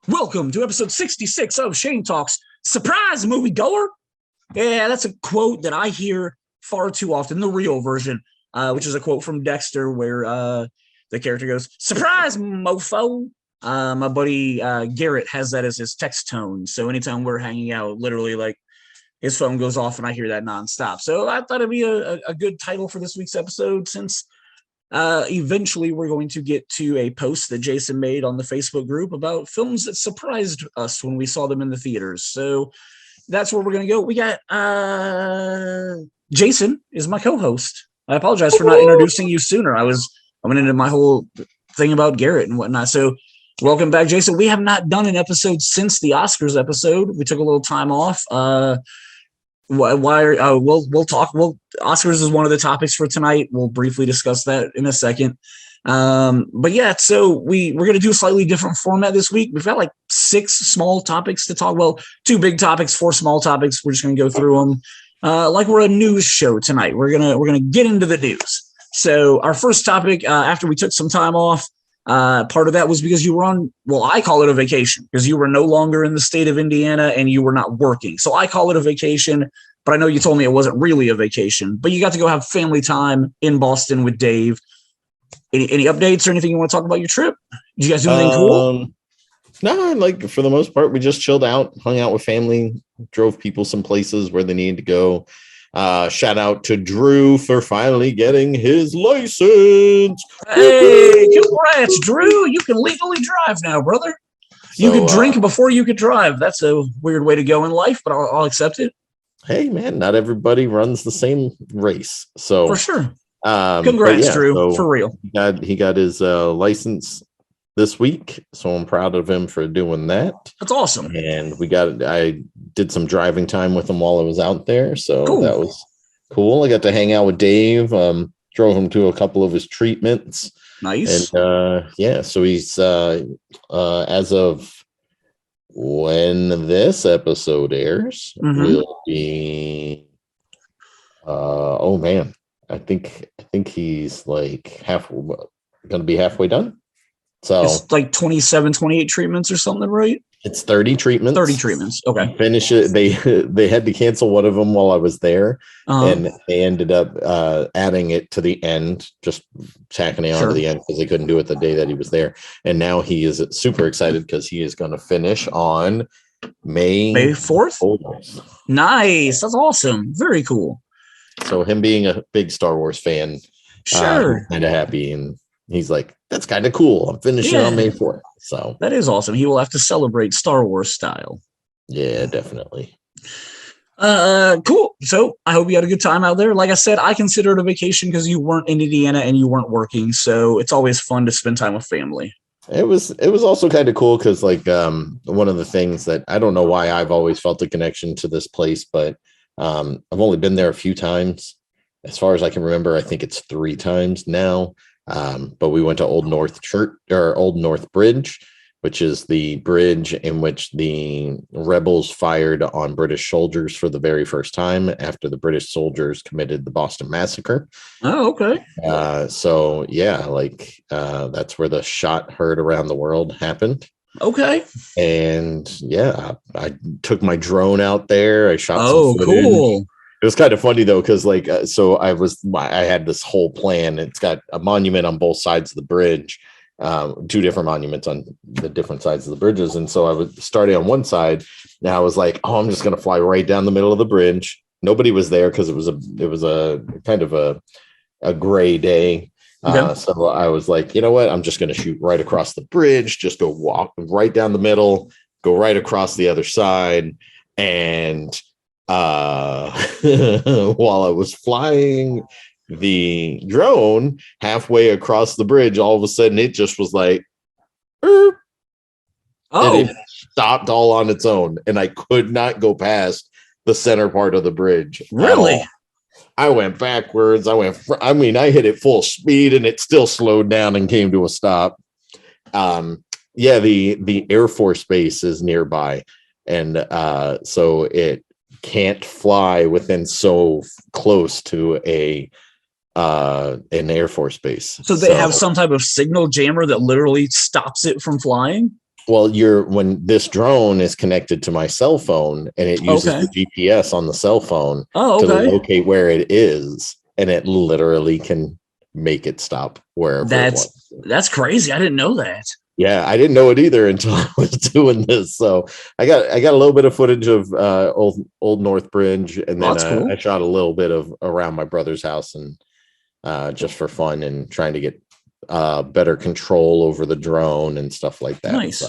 Welcome to episode 66 of Shane Talks. Surprise, moviegoer! Yeah, that's a quote that I hear far too often, the real version, which is a quote from Dexter where the character goes, surprise, mofo! My buddy Garrett has that as his text tone. So anytime we're hanging out, literally, like, his phone goes off and I hear that nonstop. So I thought it'd be a good title for this week's episode since eventually we're going to get to a post that Jason made on the Facebook group about films that surprised us when we saw them in the theaters. So that's where we're going to go. We got Jason is my co-host. I apologize for not introducing you sooner. I went into my whole thing about Garrett and whatnot. So welcome back, Jason. We have not done an episode since the Oscars episode. We took a little time off. We'll talk. Oscars is one of the topics for tonight. We'll briefly discuss that in a second. But yeah, so we're going to do a slightly different format this week. We've got like 6 small topics to talk. Well, 2 big topics, 4 small topics. We're just going to go through them like we're a news show tonight. We're gonna get into the news. So our first topic, after we took some time off, part of that was because you were on, well, I call it a vacation because you were no longer in the state of Indiana and you were not working. So I call it a vacation, but I know you told me it wasn't really a vacation, but you got to go have family time in Boston with Dave. Any updates or anything you want to talk about your trip? Did you guys do anything cool? No, like for the most part, we just chilled out, hung out with family, drove people some places where they needed to go. Shout out to Drew for finally getting his license. Hey, congrats, Drew. You can legally drive now, brother. You could drink before you could drive. That's a weird way to go in life, but I'll accept it. Hey, man, not everybody runs the same race. So for sure. Congrats, yeah, Drew, so for real. He got his license this week, so I'm proud of him for doing that. That's awesome. And I did some driving time with him while I was out there, so cool. That was cool. I got to hang out with Dave, drove him to a couple of his treatments. Nice. And yeah, so he's as of when this episode airs, will be oh man, I think he's like gonna be halfway done. So it's like 27, 28 treatments or something, right? It's 30 treatments. 30 treatments. Okay. Finish it. They had to cancel one of them while I was there, and they ended up adding it to the end, just tacking it on to the end because they couldn't do it the day that he was there. And now he is super excited because he is going to finish on May 4th. Nice. That's awesome. Very cool. So him being a big Star Wars fan, kind of happy, and he's like, that's kind of cool. I'm finishing on May 4th. So that is awesome. He will have to celebrate Star Wars style. Yeah, definitely. Cool. So I hope you had a good time out there. Like I said, I consider it a vacation because you weren't in Indiana and you weren't working. So it's always fun to spend time with family. It was also kind of cool because like one of the things that I don't know why I've always felt a connection to this place, but I've only been there a few times. As far as I can remember, I think it's 3 times now. But we went to Old North Church or Old North Bridge, which is the bridge in which the rebels fired on British soldiers for the very first time after the British soldiers committed the Boston Massacre. Oh, okay. So yeah, like that's where the shot heard around the world happened. Okay. And yeah, I took my drone out there. I shot some footage. Cool. It was kind of funny though, because like, so I had this whole plan. It's got a monument on both sides of the bridge, 2 different monuments on the different sides of the bridges. And so I was starting on one side. Now I was like, oh, I'm just going to fly right down the middle of the bridge. Nobody was there because it was a kind of a gray day. Okay. So I was like, you know what? I'm just going to shoot right across the bridge, just go walk right down the middle, go right across the other side. And while I was flying the drone halfway across the bridge, all of a sudden it just was like, and it stopped all on its own, and I could not go past the center part of the bridge. Really? I went backwards. I hit it full speed, and it still slowed down and came to a stop. Yeah, the Air Force Base is nearby, and so it can't fly within so close to an Air Force base. So they have some type of signal jammer that literally stops it from flying? Well, when this drone is connected to my cell phone and it uses the GPS on the cell phone to locate where it is, and it literally can make it stop wherever it wants. That's crazy. I didn't know that. Yeah, I didn't know it either until I was doing this. So I got a little bit of footage of Old North Bridge, and then cool. I shot a little bit of around my brother's house, and just for fun and trying to get better control over the drone and stuff like that. Nice.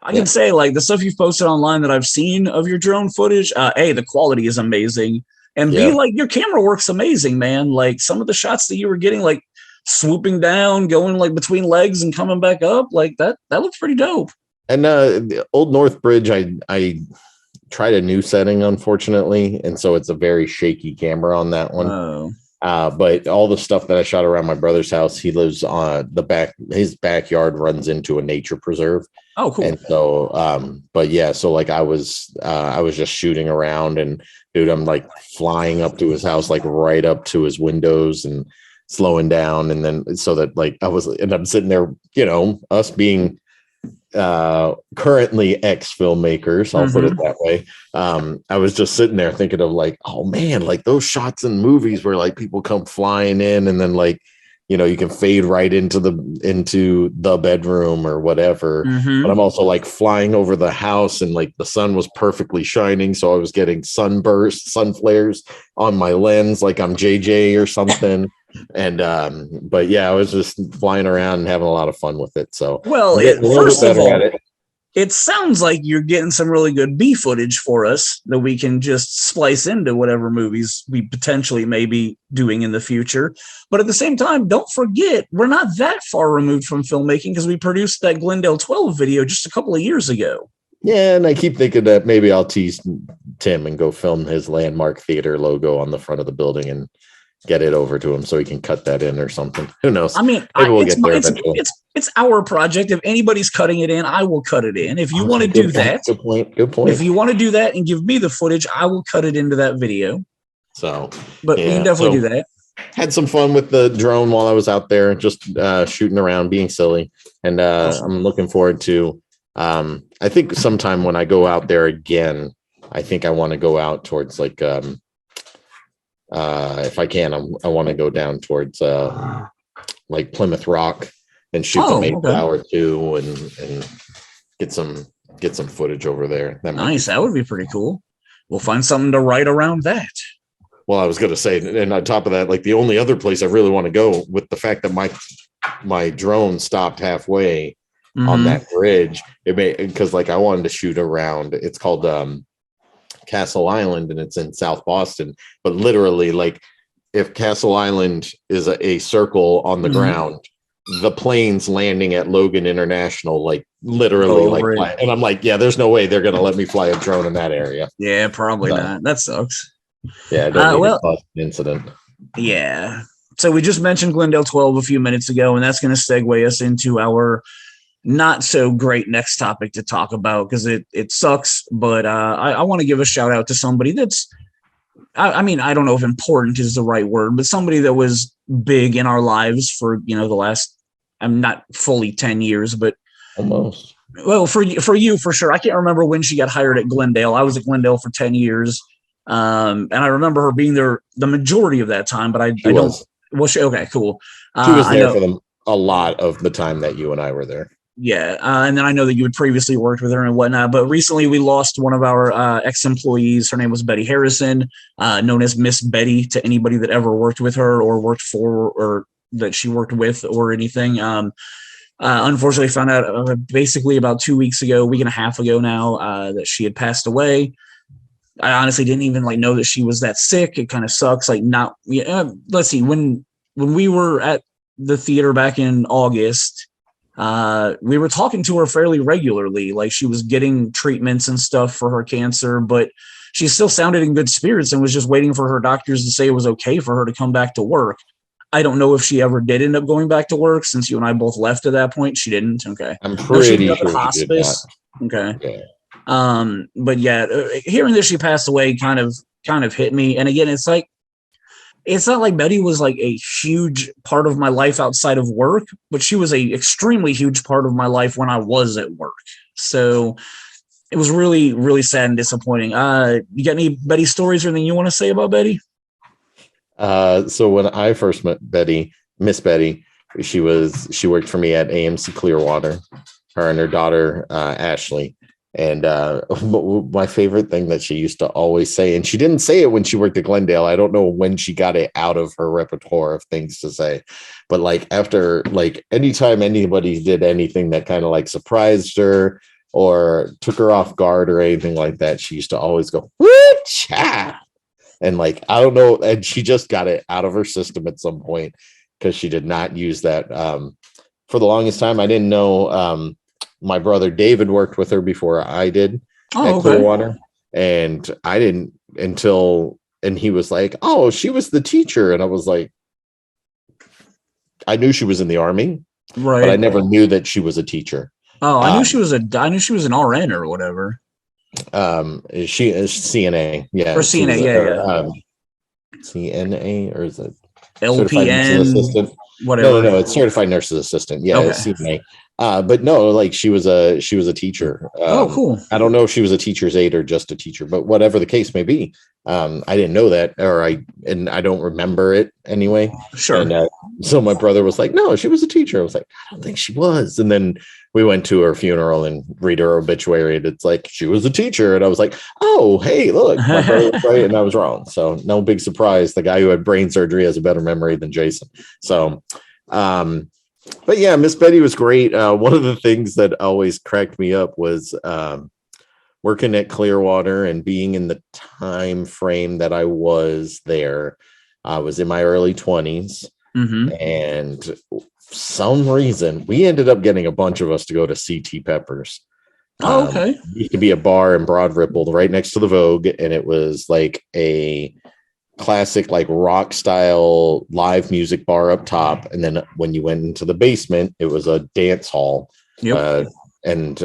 I can say, like, the stuff you've posted online that I've seen of your drone footage, the quality is amazing, and B, like, your camera work's amazing, man. Like, some of the shots that you were getting, like swooping down, going like between legs and coming back up, like that looks pretty dope. And the Old North Bridge, I tried a new setting, unfortunately, and so it's a very shaky camera on that one. Oh. But all the stuff that I shot around my brother's house, he lives on his backyard runs into a nature preserve. Oh, cool. And so, but yeah, so like I was just shooting around, and dude, I'm like flying up to his house, like right up to his windows and slowing down. And then so that like I'm sitting there, us being currently ex filmmakers, I'll put it that way. I was just sitting there thinking of like, oh man, like those shots in movies where like people come flying in, and then like, you can fade right into the bedroom or whatever. But I'm also like flying over the house, and like the sun was perfectly shining, so I was getting sun flares on my lens, like I'm JJ or something. And but yeah, I was just flying around and having a lot of fun with it. So first of all, it sounds like you're getting some really good B footage for us that we can just splice into whatever movies we potentially may be doing in the future. But at the same time, don't forget, we're not that far removed from filmmaking, because we produced that Glendale 12 video just a couple of years ago. Yeah, and I keep thinking that maybe I'll tease Tim and go film his Landmark Theater logo on the front of the building and get it over to him so he can cut that in or something. Who knows? I mean, it's our project. If anybody's cutting it in, I will cut it in. If you want to do that, good point. If you want to do that and give me the footage, I will cut it into that video. So, but you can definitely do that. Had some fun with the drone while I was out there, just shooting around, being silly, and awesome. I'm looking forward to. I think sometime when I go out there again, I think I want to go out towards like. If I can, I want to go down towards like Plymouth Rock and shoot the Mayflower too, and get some footage over there. That would be pretty cool. We'll find something to write around that. Well, I was going to say, and on top of that, like the only other place I really want to go, with the fact that my drone stopped halfway on that bridge, because like I wanted to shoot around. It's called Castle Island, and it's in South Boston, but literally, like, if Castle Island is a circle on the ground, the plane's landing at Logan International, like literally, and I'm like, yeah, there's no way they're gonna let me fly a drone in that area. Yeah, probably not. That sucks. Yeah, don't need to cause an incident. Yeah. So we just mentioned Glendale 12 a few minutes ago, and that's going to segue us into our not so great next topic to talk about, because it sucks, but I want to give a shout out to somebody that's, I mean, I don't know if important is the right word, but somebody that was big in our lives for, the last, I'm not fully 10 years, but almost. Well, for you, for sure. I can't remember when she got hired at Glendale. I was at Glendale for 10 years. And I remember her being there the majority of that time, but I don't. Well, okay, cool. She was there for a lot of the time that you and I were there. Yeah. And then I know that you had previously worked with her and whatnot, but recently we lost one of our ex-employees. Her name was Betty Harrison, known as Miss Betty to anybody that ever worked with her or worked for, or that she worked with or anything. Unfortunately found out basically about 2 weeks ago, week and a half ago now, that she had passed away. I honestly didn't even know that she was that sick. It kind of sucks. Let's see, when we were at the theater back in August, we were talking to her fairly regularly. Like, she was getting treatments and stuff for her cancer, but she still sounded in good spirits and was just waiting for her doctors to say it was okay for her to come back to work. I don't know if she ever did end up going back to work, since you and I both left at that point. She didn't. Okay. I'm pretty sure hospice. Okay. Yeah. But yeah, hearing that she passed away kind of hit me. And again, it's like, it's not like Betty was like a huge part of my life outside of work, but she was a extremely huge part of my life when I was at work. So it was really, really sad and disappointing. You got any Betty stories or anything you want to say about Betty? So when I first met Miss Betty, she worked for me at AMC Clearwater, her and her daughter, Ashley. And my favorite thing that she used to always say, and she didn't say it when she worked at Glendale. I don't know when she got it out of her repertoire of things to say, but like after, like anytime anybody did anything that kind of like surprised her or took her off guard or anything like that, she used to always go, "Woo-cha!" And like, I don't know. And she just got it out of her system at some point because she did not use that. For the longest time, I didn't know. My brother David worked with her before I did at Clearwater. And I didn't and he was like, "Oh, she was the teacher." And I was like, I knew she was in the Army, Right. but I never knew that she was a teacher. Oh, I knew she was an RN or whatever. She is CNA. Yeah. Or CNA. Yeah. CNA, or is it LPN? Whatever. No, it's certified nurse's assistant. Yeah, Okay. it's CNA. But no, like she was a teacher. Cool. I don't know if she was a teacher's aide or just a teacher, but whatever the case may be, I didn't know that, and I don't remember it anyway. Sure. And so my brother was like, "No, she was a teacher." I was like, "I don't think she was." And then we went to her funeral and read her obituary, and it's like she was a teacher. And I was like, "Oh, hey, look, my brother was right, and I was wrong." So no big surprise. The guy who had brain surgery has a better memory than Jason. So, but yeah, Miss Betty was great. One of the things that always cracked me up was working at Clearwater and being in the time frame that I was there. I was in my early 20s, and for some reason we ended up getting a bunch of us to go to CT Peppers. It used to be a bar in Broad Ripple right next to the Vogue, and it was like a classic like rock style live music bar up top, and then when you went into the basement it was a dance hall. And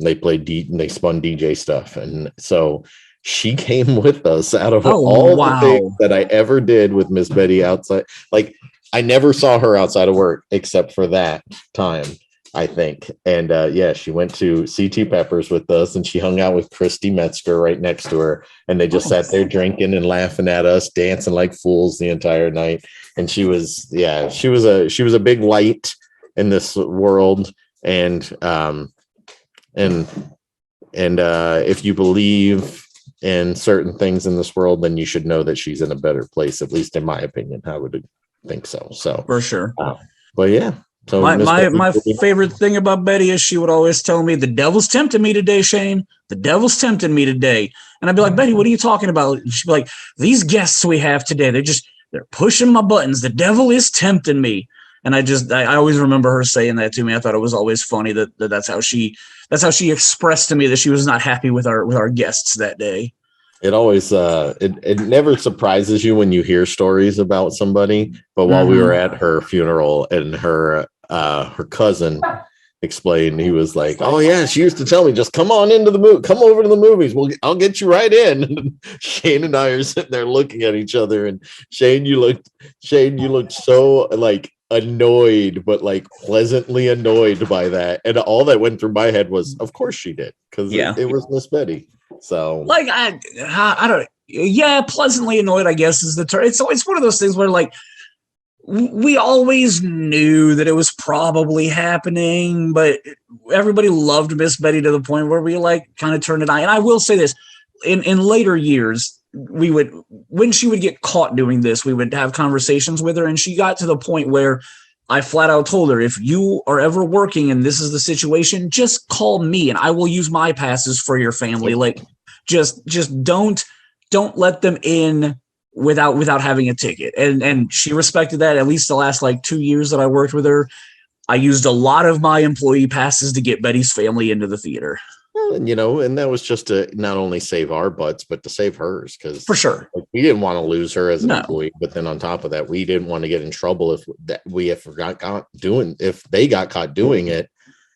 they played they spun DJ stuff, and so she came with us out of all the things that I ever did with Miss Betty outside. Like I never saw her outside of work except for that time, I think. And yeah, she went to CT Peppers with us, and she hung out with Christy Metzger right next to her, and they just sat there drinking and laughing at us, dancing like fools the entire night. And she was a big light in this world. And if you believe in certain things in this world, then you should know that she's in a better place, at least in my opinion. I would think so. So for sure. But yeah. So my favorite thing about Betty is she would always tell me, "The devil's tempting me today, Shane. The devil's tempting me today." And I'd be like, "Betty, what are you talking about?" And she'd be like, "These guests we have today, they're pushing my buttons. The devil is tempting me." And I always remember her saying that to me. I thought it was always funny that's how she expressed to me that she was not happy with our guests that day. It always it never surprises you when you hear stories about somebody. But while we were at her funeral, and her cousin explained, he was like, "Oh yeah, she used to tell me, just come on into the movie, come over to the movies. I'll get you right in." And Shane and I are sitting there looking at each other, and Shane, you looked so like annoyed, but like pleasantly annoyed by that. And all that went through my head was, of course she did, because it was Miss Betty. So like I don't, yeah, pleasantly annoyed, I guess is the term. It's one of those things where like we always knew that it was probably happening, but everybody loved Miss Betty to the point where we like kind of turned an eye. And I will say this, in later years, when she would get caught doing this, we would have conversations with her, and she got to the point where I flat out told her, "If you are ever working and this is the situation, just call me and I will use my passes for your family. Like just don't let them in without having a ticket." And she respected that. At least the last like 2 years that I worked with her, I used a lot of my employee passes to get Betty's family into the theater. And and that was just to not only save our butts, but to save hers, because for sure we didn't want to lose her as an employee. But then on top of that, we didn't want to get in trouble if they got caught doing it,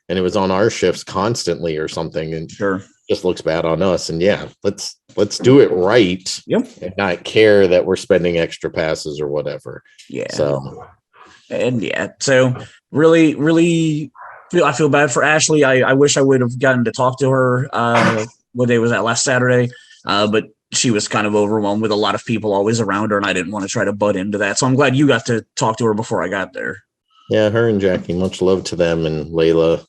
and it was on our shifts constantly or something. And sure, just looks bad on us. And yeah, let's do it right. Yep. And not care that we're spending extra passes or whatever. Yeah. So really I feel bad for Ashley. I wish I would have gotten to talk to her. What day was that? Last Saturday. But she was kind of overwhelmed with a lot of people always around her, and I didn't want to try to butt into that. So I'm glad you got to talk to her before I got there. Yeah, her and Jackie, much love to them, and Layla.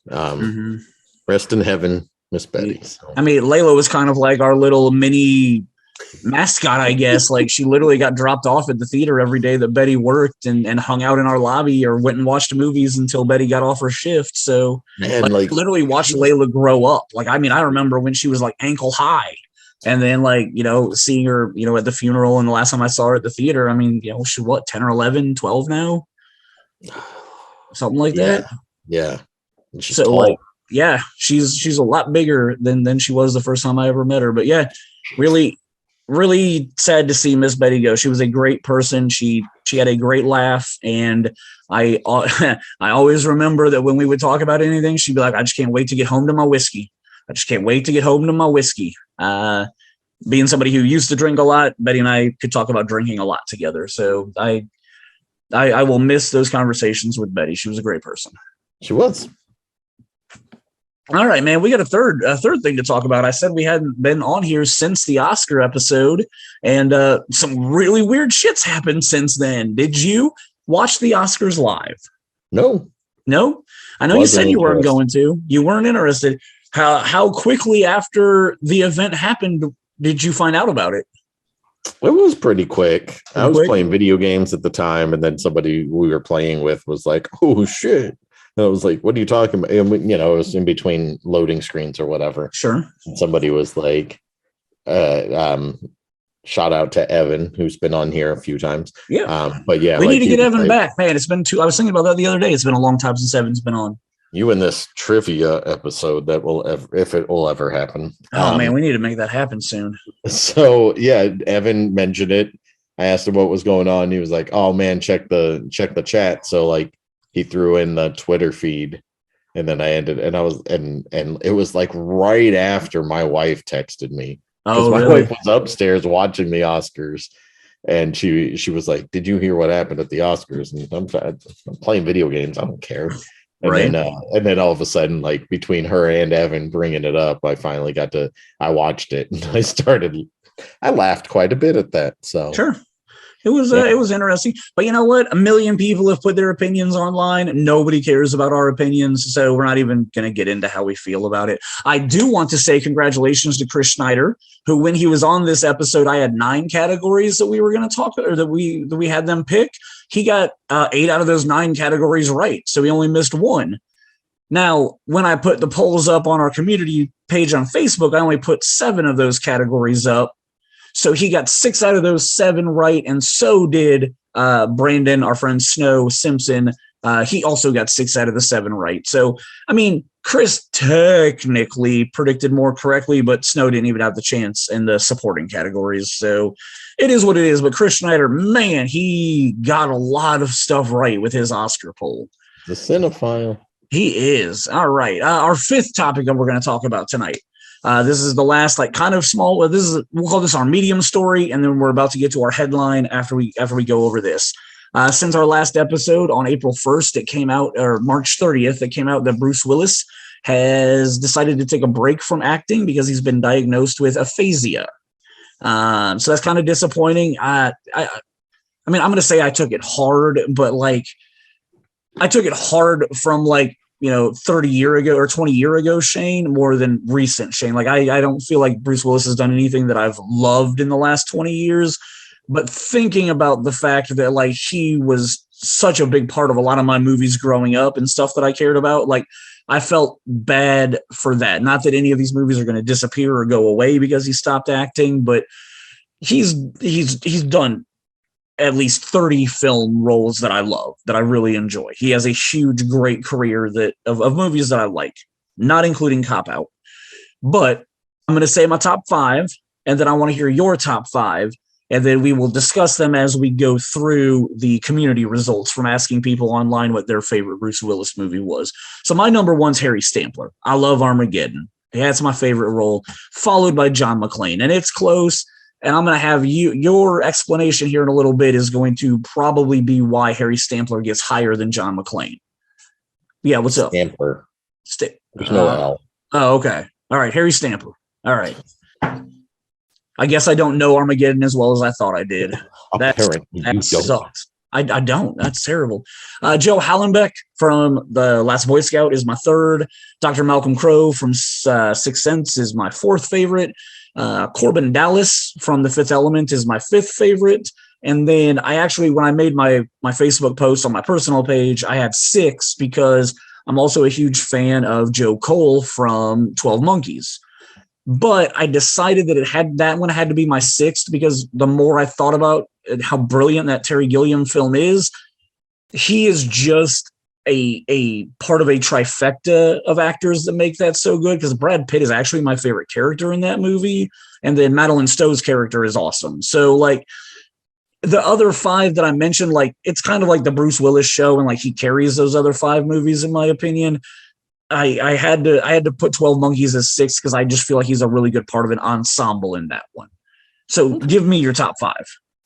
Rest in heaven, Miss Betty. So. I mean, Layla was kind of like our little mini mascot, I guess. Like, she literally got dropped off at the theater every day that Betty worked and hung out in our lobby or went and watched movies until Betty got off her shift. So and like literally watched Layla grow up. Like, I mean, I remember when she was like ankle high. And then, like, you know, seeing her, you know, at the funeral, and the last time I saw her at the theater, I mean, you know, she's what, 10 or 11, 12 now? Something like that. Yeah. She's so, tall. like, yeah, she's a lot bigger than she was the first time I ever met her. But yeah, really, really sad to see Miss Betty go. She was a great person. She had a great laugh, and I always remember that when we would talk about anything, she'd be like, "I just can't wait to get home to my whiskey. I just can't wait to get home to my whiskey." Being somebody who used to drink a lot, Betty and I could talk about drinking a lot together. So I will miss those conversations with Betty. She was a great person. She was. All right, man. We got a third thing to talk about. I said we hadn't been on here since the Oscar episode, and some really weird shit's happened since then. Did you watch the Oscars live? No. I know you said you weren't going to. You weren't interested. How quickly after the event happened did you find out about it? It was pretty quick. I was playing video games at the time, and then somebody we were playing with was like, "Oh shit." And I was like, "What are you talking about?" And you know, it was in between loading screens or whatever. Sure. And somebody was like, shout out to Evan, who's been on here a few times. Yeah. But yeah, we need to get Evan back, man. It's been I was thinking about that the other day. It's been a long time since Evan's been on. You in this trivia episode that will ever, if it will ever happen. Oh man, we need to make that happen soon. So yeah, Evan mentioned it. I asked him what was going on. He was like, "Oh man, check the chat." So like he threw in the Twitter feed, and then I ended, and I was, and it was like right after my wife texted me. Oh, my really? wife was upstairs watching the Oscars, and she was like, "Did you hear what happened at the Oscars?" And I'm playing video games. I don't care. And right. And then all of a sudden, like between her and Evan bringing it up, I finally I watched it, and I laughed quite a bit at that. So sure. It was interesting, but you know what? 1 million people have put their opinions online. Nobody cares about our opinions, so we're not even going to get into how we feel about it. I do want to say congratulations to Chris Schneider, who, when he was on this episode, I had 9 categories that we were going to talk, or that we had them pick. He got 8 out of those 9 categories right, so he only missed 1. Now, when I put the polls up on our community page on Facebook, I only put 7 of those categories up. So he got 6 out of those 7 right, and so did Brandon, our friend Snow Simpson. He also got 6 out of the 7 right. So, I mean, Chris technically predicted more correctly, but Snow didn't even have the chance in the supporting categories. So it is what it is. But Chris Schneider, man, he got a lot of stuff right with his Oscar poll. The cinephile. He is. All right. Our 5th topic that we're going to talk about tonight. This is the last, like, kind of small. We'll call this our medium story, and then we're about to get to our headline after we go over this. Since our last episode on April 1st, it came out, or March 30th, it came out that Bruce Willis has decided to take a break from acting because he's been diagnosed with aphasia. So that's kind of disappointing. I mean, I'm going to say I took it hard, but like, I took it hard from like, 30 year ago or 20 year ago Shane, more than recent Shane. Like, I don't feel like Bruce Willis has done anything that I've loved in the last 20 years, but thinking about the fact that like he was such a big part of a lot of my movies growing up and stuff that I cared about, like I felt bad for that. Not that any of these movies are going to disappear or go away because he stopped acting, but he's done at least 30 film roles that I love, that I really enjoy. He has a huge, great career of movies that I like, not including Cop Out. But I'm going to say my top 5, and then I want to hear your top 5, and then we will discuss them as we go through the community results from asking people online what their favorite Bruce Willis movie was. So my number 1's Harry Stampler. I love Armageddon. Yeah, it's my favorite role, followed by John McClane. And it's close. And I'm going to have your explanation here in a little bit is going to probably be why Harry Stampler gets higher than John McClane. Yeah, what's up? Stampler. There's no L. Oh, okay. All right, Harry Stampler. All right. I guess I don't know Armageddon as well as I thought I did. That sucks. I don't. That's terrible. Joe Hallenbeck from The Last Boy Scout is my third. Dr. Malcolm Crowe from Sixth Sense is my fourth favorite. Corbin Dallas from The Fifth Element is my fifth favorite. And then I actually, when I made my Facebook post on my personal page, I have 6 because I'm also a huge fan of Joe Cole from 12 Monkeys. But I decided that that one had to be my 6th because the more I thought about how brilliant that Terry Gilliam film is, he is just a part of a trifecta of actors that make that so good, because Brad Pitt is actually my favorite character in that movie. And then Madeline Stowe's character is awesome. So like the other 5 that I mentioned, like it's kind of like the Bruce Willis show, and like he carries those other 5 movies in my opinion. I had to put 12 Monkeys as 6 because I just feel like he's a really good part of an ensemble in that one. So give me your top 5.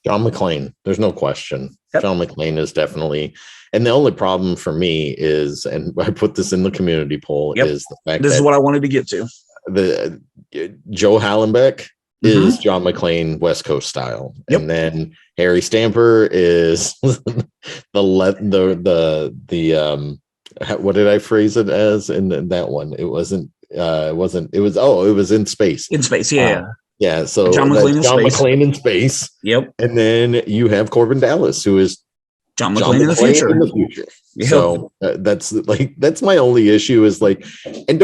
John McClane. There's no question. Yep. John McClane is definitely, and the only problem for me is, and I put this in the community poll, is the fact this is what I wanted to get to. The Joe Hallenbeck is John McClane West Coast style, and then Harry Stamper is what did I phrase it as in that one? It was in space. In space, yeah. So John McClane in space. Yep. And then you have Corbin Dallas, who is John McClane in the future. Yep. So that's my only issue is like, and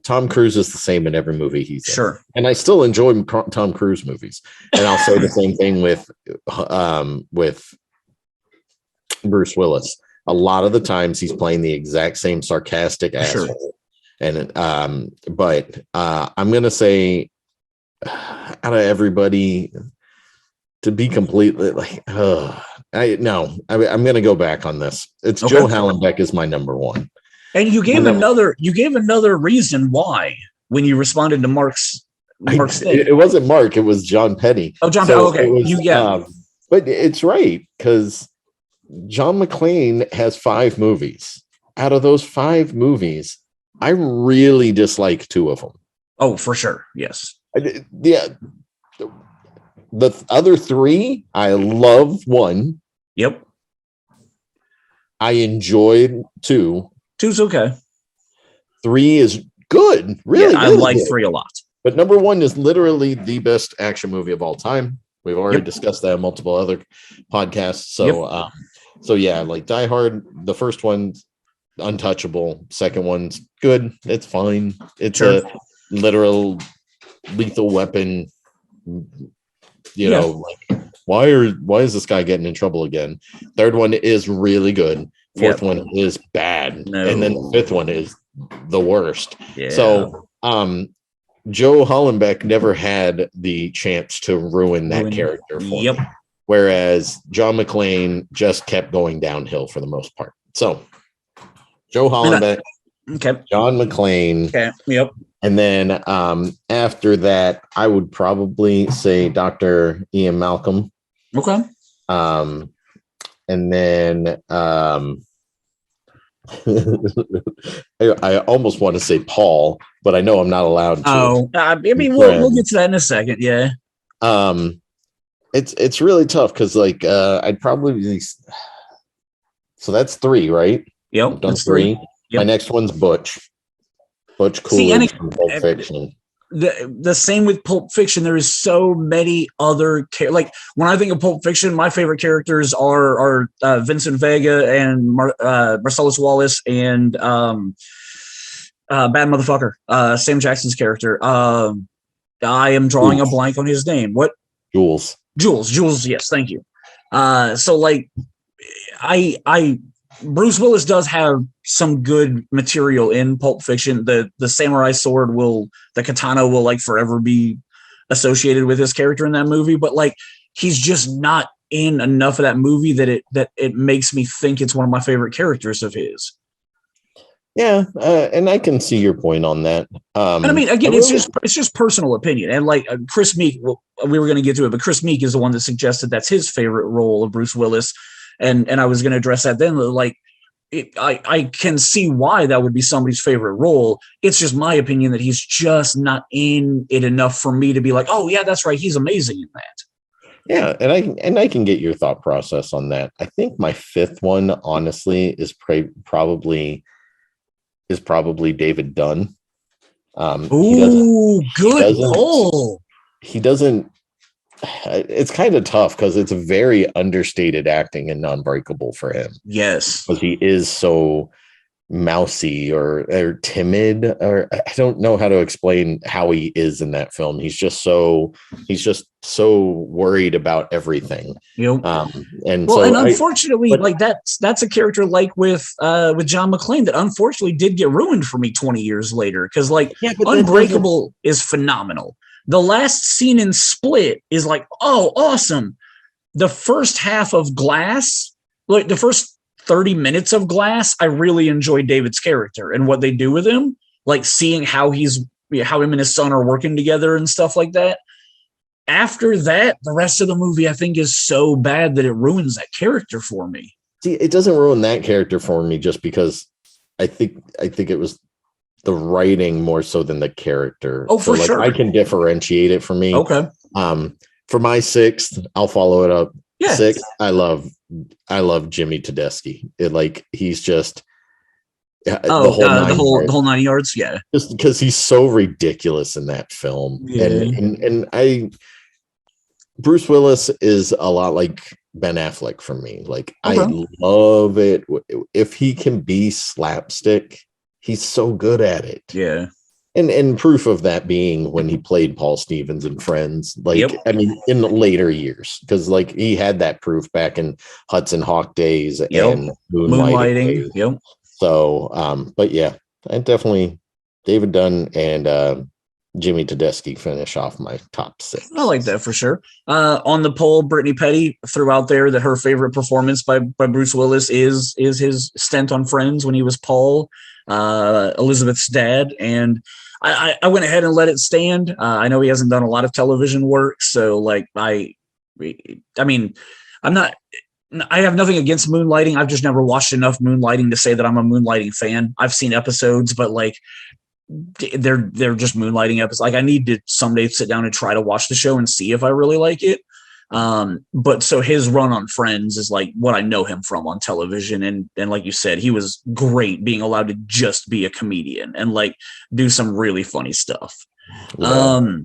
Tom Cruise is the same in every movie he's in. Sure. And I still enjoy Tom Cruise movies. And I'll say the same thing with Bruce Willis. A lot of the times he's playing the exact same sarcastic asshole. Sure. And but I'm gonna say out of everybody, to be completely like, I'm gonna go back on this. It's Joe Hallenbeck is my number 1. And you gave another reason why when you responded to Mark's thing. It wasn't Mark, it was John Petty. Oh, John Petty. Okay. But it's right, because John McClane has 5 movies. Out of those 5 movies, I really dislike 2 of them. Oh, for sure. Yes. The other 3, I love 1. Yep. I enjoyed 2. 2's okay. 3 is good. Really, I like 3 a lot. But number 1 is literally the best action movie of all time. We've already discussed that in multiple other podcasts. So, like Die Hard, the first one's untouchable. Second one's good. It's fine. It's a literal lethal weapon. You know, like why is this guy getting in trouble again? Third one is really good. Fourth one is bad. And then the 5th one is the worst. Yeah. So, Joe Hallenbeck never had the chance to ruin that character for me. Whereas John McClane just kept going downhill for the most part. So Joe Hallenbeck, John McClane. And then after that, I would probably say Dr. Ian Malcolm. Okay. And then I almost want to say Paul, but I know I'm not allowed to. Oh, I mean, we'll get to that in a second. Yeah. It's really tough because like I'd probably be, so that's 3, right? Yep. I've done 3. Yep. My next one's Butch Coolidge from Pulp Fiction. The same with Pulp Fiction. There is so many other like when I think of Pulp Fiction, my favorite characters are Vincent Vega and Marcellus Wallace and Bad Motherfucker, Sam Jackson's character. I am drawing a blank on his name. What? Jules. Yes, thank you. So like Bruce Willis does have some good material in Pulp Fiction. The samurai sword the katana will like forever be associated with his character in that movie, but like he's just not in enough of that movie that it makes me think it's one of my favorite characters of his. Yeah, and I can see your point on that. And I mean, again, it's just personal opinion. And like Chris Meek, well, we were going to get to it, but Chris Meek is the one that suggested that's his favorite role of Bruce Willis, and I was going to address that then. Like, I can see why that would be somebody's favorite role. It's just my opinion that he's just not in it enough for me to be like, oh yeah, that's right, he's amazing in that. Yeah, and I can get your thought process on that. I think my fifth one, honestly, is probably David Dunn. Ooh, good pull. He doesn't. It's kind of tough because it's very understated acting in Unbreakable for him. Yes, because he is so mousy or timid, or I don't know how to explain how he is in that film. He's just so worried about everything. And so unfortunately, that's a character like with John McClane that unfortunately did get ruined for me 20 years later. Because Unbreakable is phenomenal. The last scene in Split is like, oh, awesome. The first half of Glass, like the first 30 minutes of Glass, I really enjoyed David's character and what they do with him, like seeing how him and his son are working together and stuff like that. After that, the rest of the movie, I think, is so bad that it ruins that character for me. See, it doesn't ruin that character for me just because I think it was the writing more so than the character. Oh, for sure. I can differentiate it for me. Okay. For my sixth, I'll follow it up. Yeah. Sixth, I love Jimmy Tedeschi. He's just the whole 9 yards. Yeah. Just because he's so ridiculous in that film. Yeah. Bruce Willis is a lot like Ben Affleck for me. Like, okay. I love it. If he can be slapstick, he's so good at it. Yeah. And proof of that being when he played Paul Stevens in Friends, I mean, in the later years, because like he had that proof back in Hudson Hawk days and Moonlighting. Yep. So, but yeah, I definitely David Dunn and Jimmy Tedeschi finish off my top six. I like that for sure. On the poll, Brittany Petty threw out there that her favorite performance by Bruce Willis is his stint on Friends when he was Paul, Elizabeth's dad, and I went ahead and let it stand. I know he hasn't done a lot of television work, so like I mean, I have nothing against Moonlighting. I've just never watched enough Moonlighting to say that I'm a Moonlighting fan. I've seen episodes, but like they're just Moonlighting episodes. Like I need to someday sit down and try to watch the show and see if I really like it. But so his run on Friends is like what I know him from on television. And like you said, he was great being allowed to just be a comedian and like do some really funny stuff. Yeah.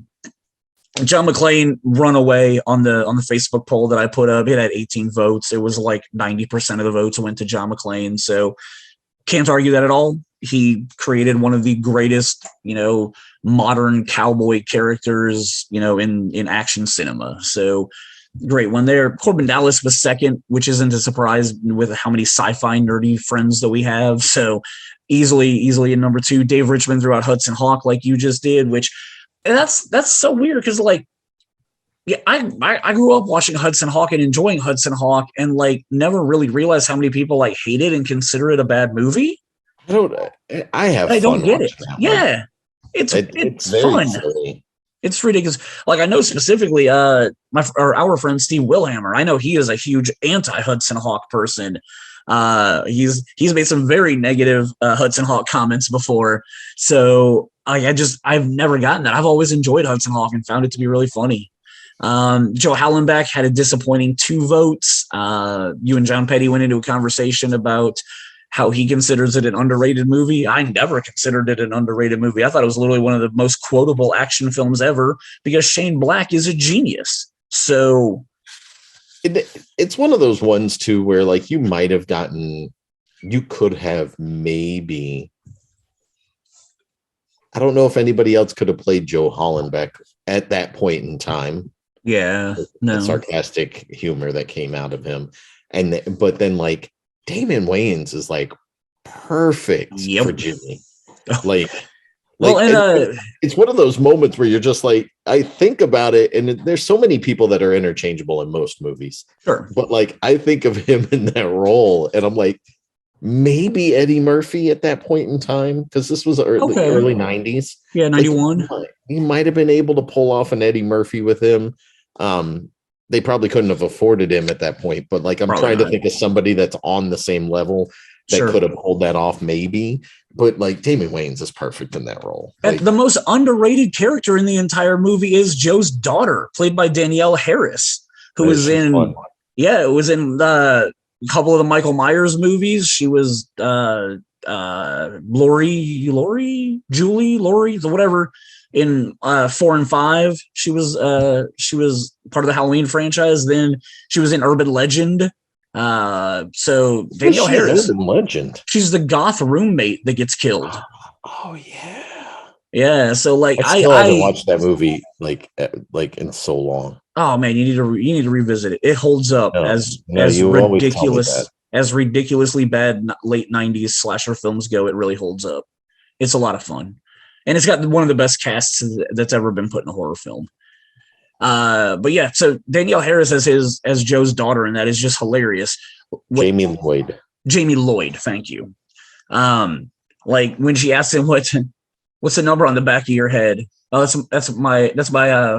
John McClane run away on the Facebook poll that I put up. It had 18 votes. It was like 90% of the votes went to John McClane. So can't argue that at all. He created one of the greatest, modern cowboy characters, in action cinema. So great one there. Corbin Dallas was second, which isn't a surprise with how many sci-fi nerdy friends that we have. So easily in number two. Dave Richmond threw out Hudson Hawk like you just did, which that's so weird because like, yeah, I grew up watching Hudson Hawk and enjoying Hudson Hawk and like never really realized how many people like hate it and consider it a bad movie. I don't get it. Yeah. It's fun. Silly. It's ridiculous. Like I know specifically our friend Steve Wilhammer, I know he is a huge anti-Hudson Hawk person. He's made some very negative Hudson Hawk comments before. So I've never gotten that. I've always enjoyed Hudson Hawk and found it to be really funny. Joe Hallenbeck had a disappointing 2 votes. You and John Petty went into a conversation about how he considers it an underrated movie. I never considered it an underrated movie. I thought it was literally one of the most quotable action films ever because Shane Black is a genius. So it's one of those ones too, where like you could have maybe, I don't know if anybody else could have played Joe Hallenbeck at that point in time. Yeah. No. The sarcastic humor that came out of him. But then like, Damon Wayans is like perfect for Jimmy. It's one of those moments where you're just like, I think about it, and there's so many people that are interchangeable in most movies. Sure. But like, I think of him in that role, and I'm like, maybe Eddie Murphy at that point in time, because this was early 90s. Yeah, 91. He might have been able to pull off an Eddie Murphy with him. They probably couldn't have afforded him at that point, but like I'm trying to think of somebody that's on the same level that could have pulled that off, maybe. But like Damon Wayans is perfect in that role. Like, the most underrated character in the entire movie is Joe's daughter, played by Danielle Harris, who was in fun. Yeah, it was in a couple of the Michael Myers movies. She was Julie, whatever. In 4 and 5, she was part of the Halloween franchise. Then she was in Urban Legend. So Danielle Harris, Urban Legend. She's the goth roommate that gets killed. Oh yeah, yeah. So like I haven't watched that movie like in so long. Oh man, you need to revisit it. It holds up as ridiculously bad late 90s slasher films go. It really holds up. It's a lot of fun. And it's got one of the best casts that's ever been put in a horror film. But yeah, so Danielle Harris as Joe's daughter, and that is just hilarious. Jamie Lloyd, thank you. Like when she asked him what's the number on the back of your head? Oh, that's my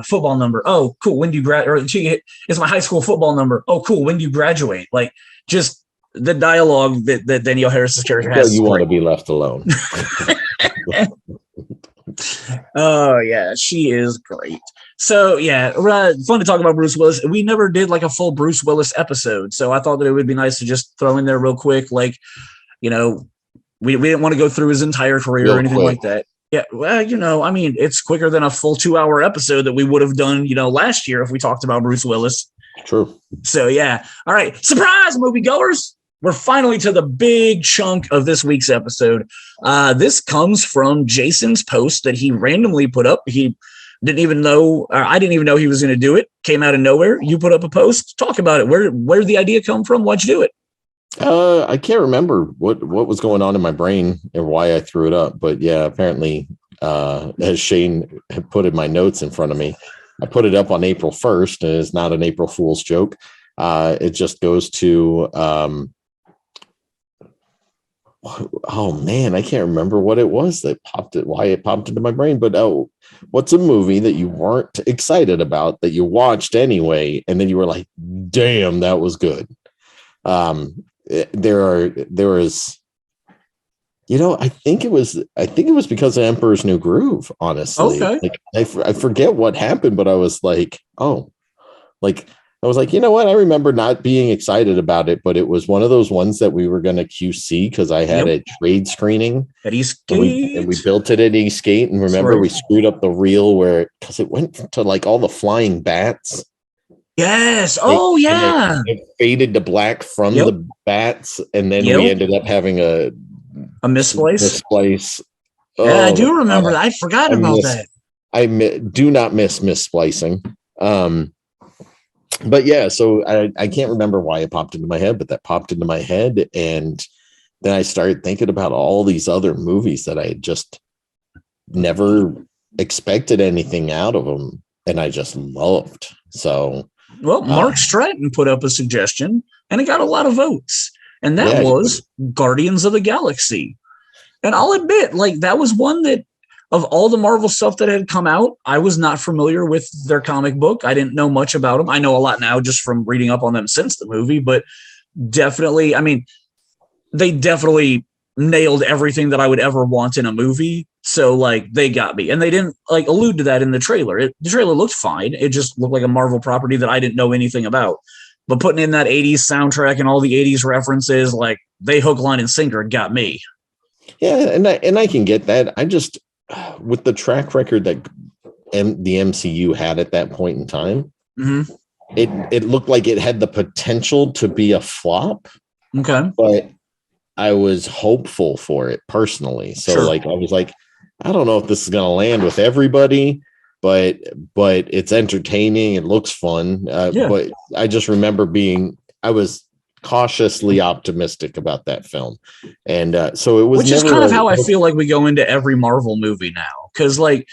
football number. Oh, cool. When do you graduate? It's my high school football number. Oh, cool. When do you graduate? Like just the dialogue that Danielle Harris's character has. You want to be left alone. Oh yeah, she is great. So yeah, fun to talk about Bruce Willis. We never did like a full Bruce Willis episode, so I thought that it would be nice to just throw in there real quick. Like, we didn't want to go through his entire career or anything like that. Yeah, well, I mean, it's quicker than a full 2-hour episode that we would have done, last year if we talked about Bruce Willis. True. So yeah, all right, surprise, moviegoers. We're finally to the big chunk of this week's episode. This comes from Jason's post that he randomly put up. He didn't even know, or I didn't even know he was going to do it. Came out of nowhere. You put up a post. Talk about it. Where did the idea come from? Why'd you do it? I can't remember what was going on in my brain and why I threw it up. But yeah, apparently, as Shane had put in my notes in front of me, I put it up on April 1st, and it's not an April Fool's joke. It just goes to... oh man, I can't remember what it was why it popped into my brain. But what's a movie that you weren't excited about that you watched anyway, and then you were like, damn, that was good. There is, I think it was because of Emperor's New Groove, honestly. Okay. Like I forget what happened, but I was like, I was like, you know what? I remember not being excited about it, but it was one of those ones that we were going to QC because I had a trade screening at Eastgate, and we built it at Eastgate. And remember, we screwed up the reel because it went to like all the flying bats. Yes. Oh, yeah. It faded to black from the bats, and then we ended up having a misplace. Yeah, I do remember that. I forgot about that. I do not miss missplicing. But yeah, so I can't remember why it popped into my head, but that popped into my head. And then I started thinking about all these other movies that I had just never expected anything out of them. And I just loved. So, well, Mark Stratton put up a suggestion and it got a lot of votes. And that was Guardians of the Galaxy. And I'll admit, like, that was one that, of all the Marvel stuff that had come out, I was not familiar with their comic book. I didn't know much about them. I know a lot now just from reading up on them since the movie, but definitely, I mean, they definitely nailed everything that I would ever want in a movie. So like they got me, and they didn't like allude to that in the trailer. The trailer looked fine. It just looked like a Marvel property that I didn't know anything about, but putting in that 80s soundtrack and all the 80s references, like they hook, line and sinker got me. Yeah. And I can get that. I just, with the track record that the MCU had at that point in time, it looked like it had the potential to be a flop. Okay. But I was hopeful for it personally. So like, I was like, I don't know if this is going to land with everybody, but it's entertaining. It looks fun. But I just remember I was cautiously optimistic about that film. And so it was, which is kind of how I feel like we go into every Marvel movie now. Cause like,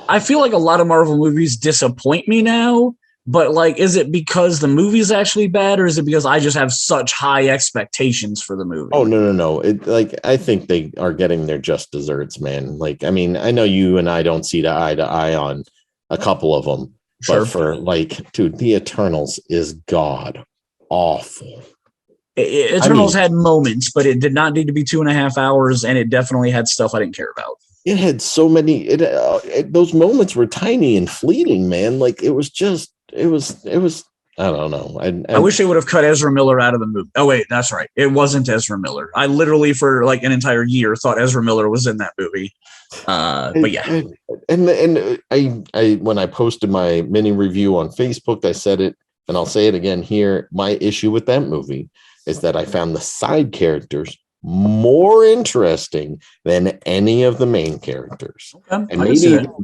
I feel like a lot of Marvel movies disappoint me now But like, is it because the movie's actually bad, or is it because I just have such high expectations for the movie? Oh, no. It like I think they are getting their just desserts, man. Like, I mean, I know you and I don't see eye to eye on a couple of them, Sure. but for like, dude, the Eternals is god awful. Eternals had moments, but it did not need to be 2.5 hours, and it definitely had stuff I didn't care about. It had so many. Those moments were tiny and fleeting, man. Like it was. I don't know. I wish they would have cut Ezra Miller out of the movie. Oh wait, that's right. It wasn't Ezra Miller. I literally for like an entire year thought Ezra Miller was in that movie. But yeah. And I when I posted my mini review on Facebook, I said it, and I'll say it again here. My issue with that movie is that I found the side characters more interesting than any of the main characters. Okay, and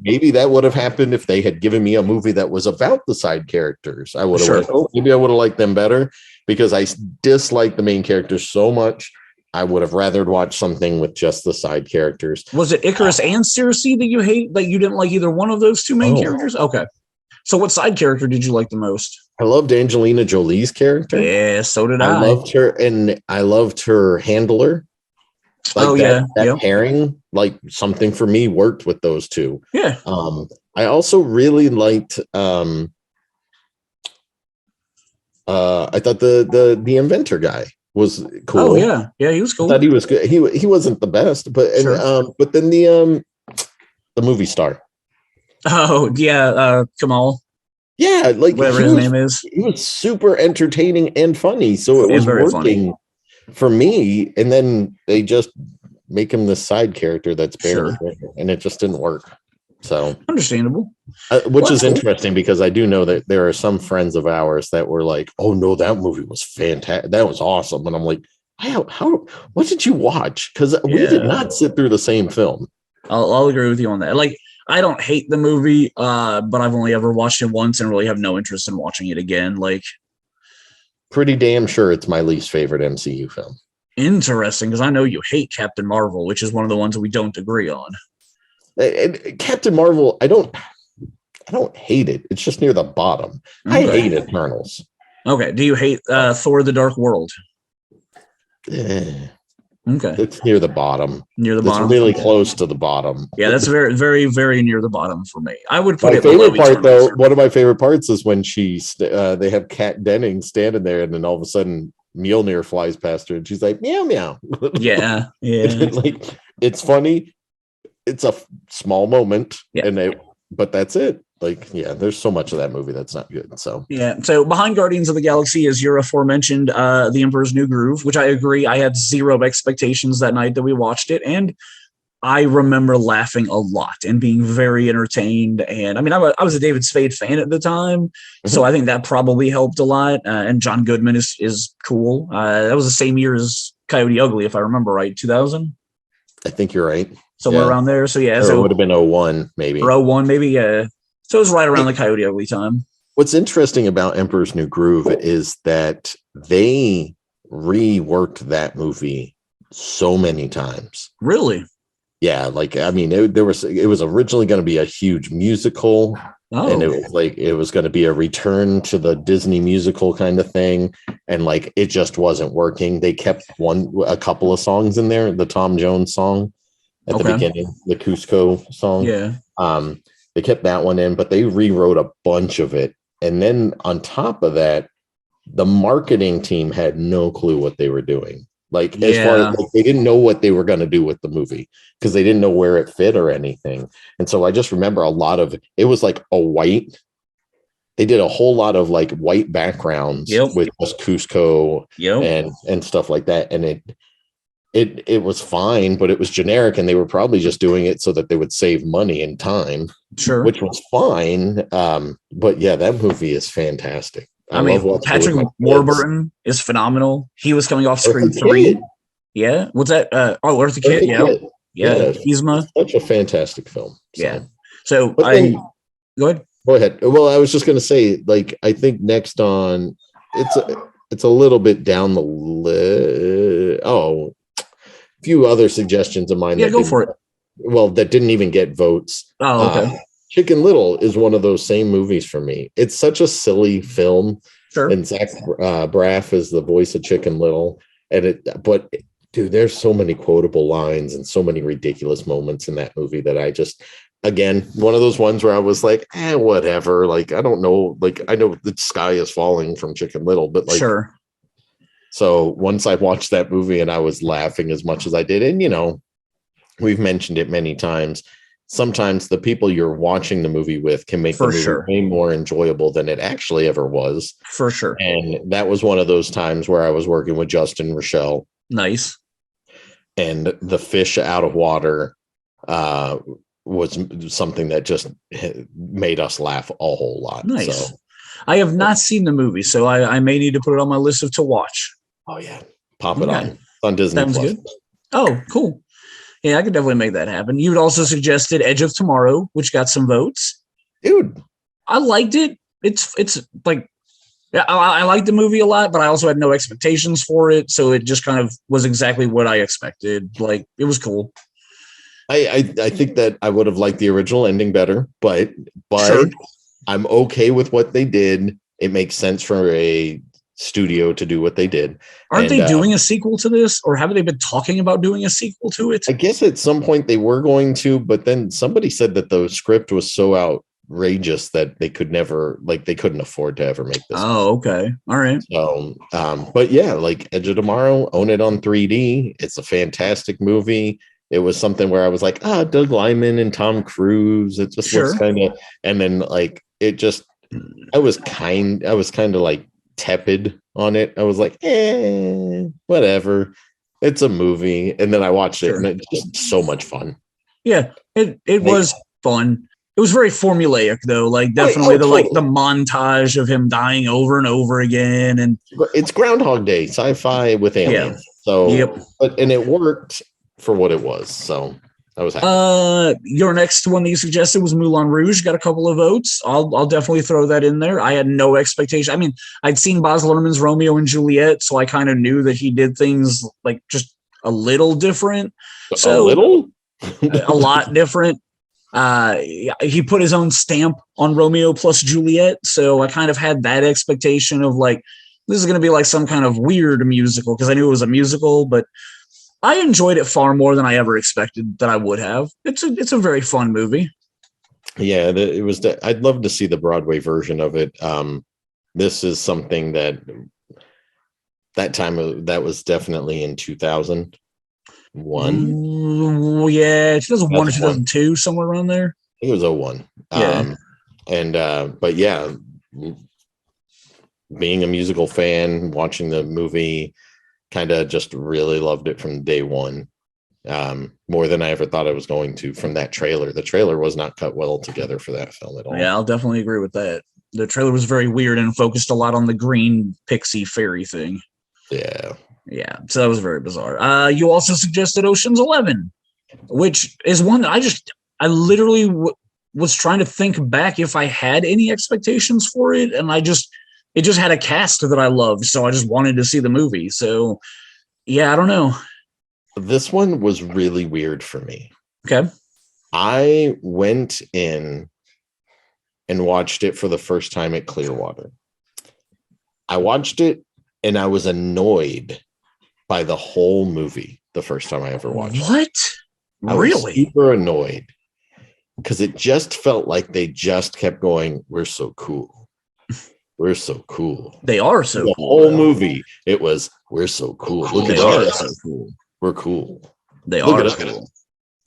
maybe that would have happened if they had given me a movie that was about the side characters. I would have maybe I would have liked them better, because I dislike the main characters so much. I would have rather watched something with just the side characters. Was it Icarus and Circe that you hate? That you didn't like either one of those two main characters? Okay. So what side character did you like the most? I loved Angelina Jolie's character. Yeah, so did I. I loved her, and I loved her handler. Like that pairing, like something for me worked with those two. Yeah. I also really liked. I thought the inventor guy was cool. Oh yeah, he was cool. I thought he was good. He wasn't the best, but but then the movie star. Oh yeah, Kamal. Yeah, like whatever his name is. He was super entertaining and funny, so it was working for me. And then they just make him the side character that's barely there, and it just didn't work. So understandable, which is interesting, because I do know that there are some friends of ours that were like, "Oh no, that movie was fantastic. That was awesome." And I'm like, "How? What did you watch?" Because we did not sit through the same film. I'll agree with you on that. Like, I don't hate the movie, but I've only ever watched it once and really have no interest in watching it again. Like, pretty damn sure it's my least favorite MCU film. Interesting, because I know you hate Captain Marvel, which is one of the ones that we don't agree on. And Captain Marvel, I don't hate it. It's just near the bottom. Okay. I hate Eternals. Okay. Do you hate Thor: The Dark World? Okay. It's near the bottom. Near the bottom. It's really close to the bottom. Yeah, that's very, very, very near the bottom for me. I would put my favorite part, though. One of my favorite parts is when they have Kat Denning standing there, and then all of a sudden Mjolnir flies past her, and she's like, "Meow meow." Yeah. Like, it's funny. It's a small moment, but that's it. Like, yeah, there's so much of that movie that's not good. So So behind Guardians of the Galaxy is your aforementioned The Emperor's New Groove, which I agree. I had zero expectations that night that we watched it, and I remember laughing a lot and being very entertained. And I mean, I was a David Spade fan at the time, so I think that probably helped a lot. And John Goodman is cool. That was the same year as Coyote Ugly, if I remember right, 2000. I think you're right. Somewhere around there. So it would have been 01 maybe. Or 01 maybe, yeah. So it was right around the Coyote Ugly time. What's interesting about Emperor's New Groove is that they reworked that movie so many times. Really? Yeah, like, I mean, it was originally going to be a huge musical, and it was going to be a return to the Disney musical kind of thing, and like it just wasn't working. They kept a couple of songs in there, the Tom Jones song at the beginning, the Cusco song. Yeah. They kept that one in, but they rewrote a bunch of it. And then on top of that, the marketing team had no clue what they were doing. Like, as far as they didn't know what they were going to do with the movie, because they didn't know where it fit or anything. And so I just remember a lot of it was like they did a whole lot of like white backgrounds with just Cusco and stuff like that. And it was fine, but it was generic, and they were probably just doing it so that they would save money and time. Sure. Which was fine. But yeah, that movie is fantastic. I mean, Patrick Warburton is phenomenal. He was coming off Scream 3. Yeah. What's that? Eartha Kitt. Yeah. Yzma. Such a fantastic film. So. Yeah. So go ahead. Go ahead. Well, I was just going to say, like, I think next on it's a little bit down the list. Oh, a few other suggestions of mine. Yeah, go for it. Well, that didn't even get votes. Oh, okay. Chicken Little is one of those same movies for me. It's such a silly film. Sure. And Zach Braff is the voice of Chicken Little. But dude, there's so many quotable lines and so many ridiculous moments in that movie that I just, again, one of those ones where I was like, whatever. Like, I don't know. Like, I know the sky is falling from Chicken Little, but like, sure. So once I watched that movie and I was laughing as much as I did, and, you know, we've mentioned it many times. Sometimes the people you're watching the movie with can make the movie way more enjoyable than it actually ever was. For sure. And that was one of those times where I was working with Justin Rochelle. Nice. And the fish out of water was something that just made us laugh a whole lot. Nice. So, I have not seen the movie, so I may need to put it on my list of to watch. Oh, yeah. Pop it on. It's on Disney+. Sounds good. Oh, cool. Yeah, I could definitely make that happen. You'd also suggested Edge of Tomorrow, which got some votes. Dude, I liked it. It's like, yeah, I liked the movie a lot, but I also had no expectations for it, so it just kind of was exactly what I expected. Like, it was cool. I think that I would have liked the original ending better, but Sure. I'm okay with what they did. It makes sense for a studio to do what they did. Aren't they doing a sequel to this, or haven't they been talking about doing a sequel to it? I guess at some point they were going to, but then somebody said that the script was so outrageous that they couldn't afford to ever make this. Oh, okay. All right. So, but yeah, like Edge of Tomorrow, own it on 3D. It's a fantastic movie. It was something where I was like, Doug Liman and Tom Cruise. It just looks kind of, and then like it just, I was kind of like tepid on it. I was like, whatever. It's a movie. And then I watched it and it's just so much fun. Yeah, it was fun. It was very formulaic though, like definitely the montage of him dying over and over again. And it's Groundhog Day, sci-fi with aliens. Yeah. So and it worked for what it was. So I was happy. Your next one that you suggested was Moulin Rouge. Got a couple of votes. I'll definitely throw that in there. I had no expectation. I mean, I'd seen Baz Luhrmann's Romeo and Juliet, so I kind of knew that he did things like just a little different. So a little, a lot different. He put his own stamp on Romeo plus Juliet, so I kind of had that expectation of like this is going to be like some kind of weird musical because I knew it was a musical, but I enjoyed it far more than I ever expected that I would have. It's a very fun movie. Yeah, it was. I'd love to see the Broadway version of it. This is something that time that was definitely in 2001. Yeah, 2001 or 2002, somewhere around there. I think it was 01. Yeah. But yeah, being a musical fan, watching the movie, kind of just really loved it from day one, more than I ever thought I was going to from that trailer. The trailer was not cut well together for that film at all. Yeah, I'll definitely agree with that. The trailer was very weird and focused a lot on the green pixie fairy thing. Yeah. Yeah, so that was very bizarre. You also suggested Ocean's 11, which is one that I literally was trying to think back if I had any expectations for it, and it just had a cast that I loved, so I just wanted to see the movie. So, yeah, I don't know. This one was really weird for me. Okay. I went in and watched it for the first time at Clearwater. I watched it, and I was annoyed by the whole movie the first time I ever watched it. What? I was super annoyed because it just felt like they just kept going, we're so cool. We're so cool. They are so the cool. The whole movie, it was, we're so cool. Look at us. So cool. We're cool. They are cool.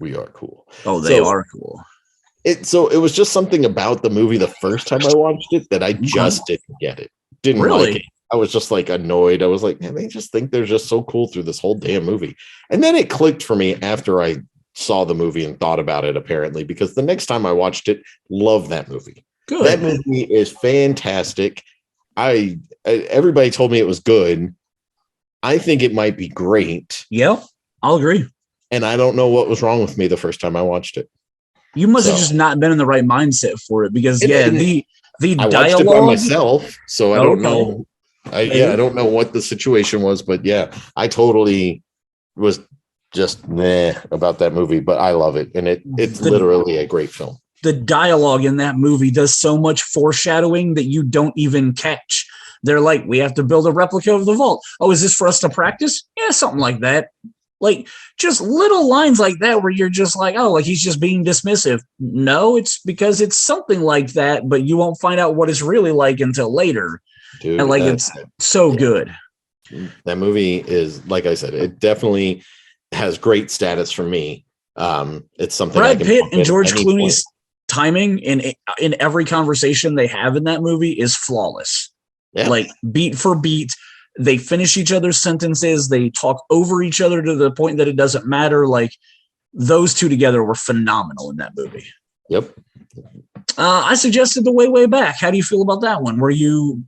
We are cool. Oh, they are cool. So it was just something about the movie the first time I watched it that I just didn't get it. Didn't like it. I was just like annoyed. I was like, man, they just think they're just so cool through this whole damn movie. And then it clicked for me after I saw the movie and thought about it, apparently, because the next time I watched it, loved that movie. Good. That movie is fantastic. Everybody told me it was good. I think it might be great. Yeah, I'll agree. And I don't know what was wrong with me the first time I watched it. You must have just not been in the right mindset for it because the I dialogue. watched it by myself, so I don't know. I don't know what the situation was, but yeah, I totally was just meh about that movie, but I love it, and it's literally a great film. the dialogue in that movie does so much foreshadowing that you don't even catch. They're like, we have to build a replica of the vault. Oh, is this for us to practice? Yeah, something like that. Like, just little lines like that where you're just like, oh, like he's just being dismissive. No, it's because it's something like that, but you won't find out what it's really like until later. Dude, and like it's so good. That movie is, like I said, it definitely has great status for me. It's something Brad Pitt and George Clooney's timing in every conversation they have in that movie is flawless. Yeah. Like beat for beat, they finish each other's sentences. They talk over each other to the point that it doesn't matter. Like those two together were phenomenal in that movie. Yep. I suggested The Way Back. How do you feel about that one? Were you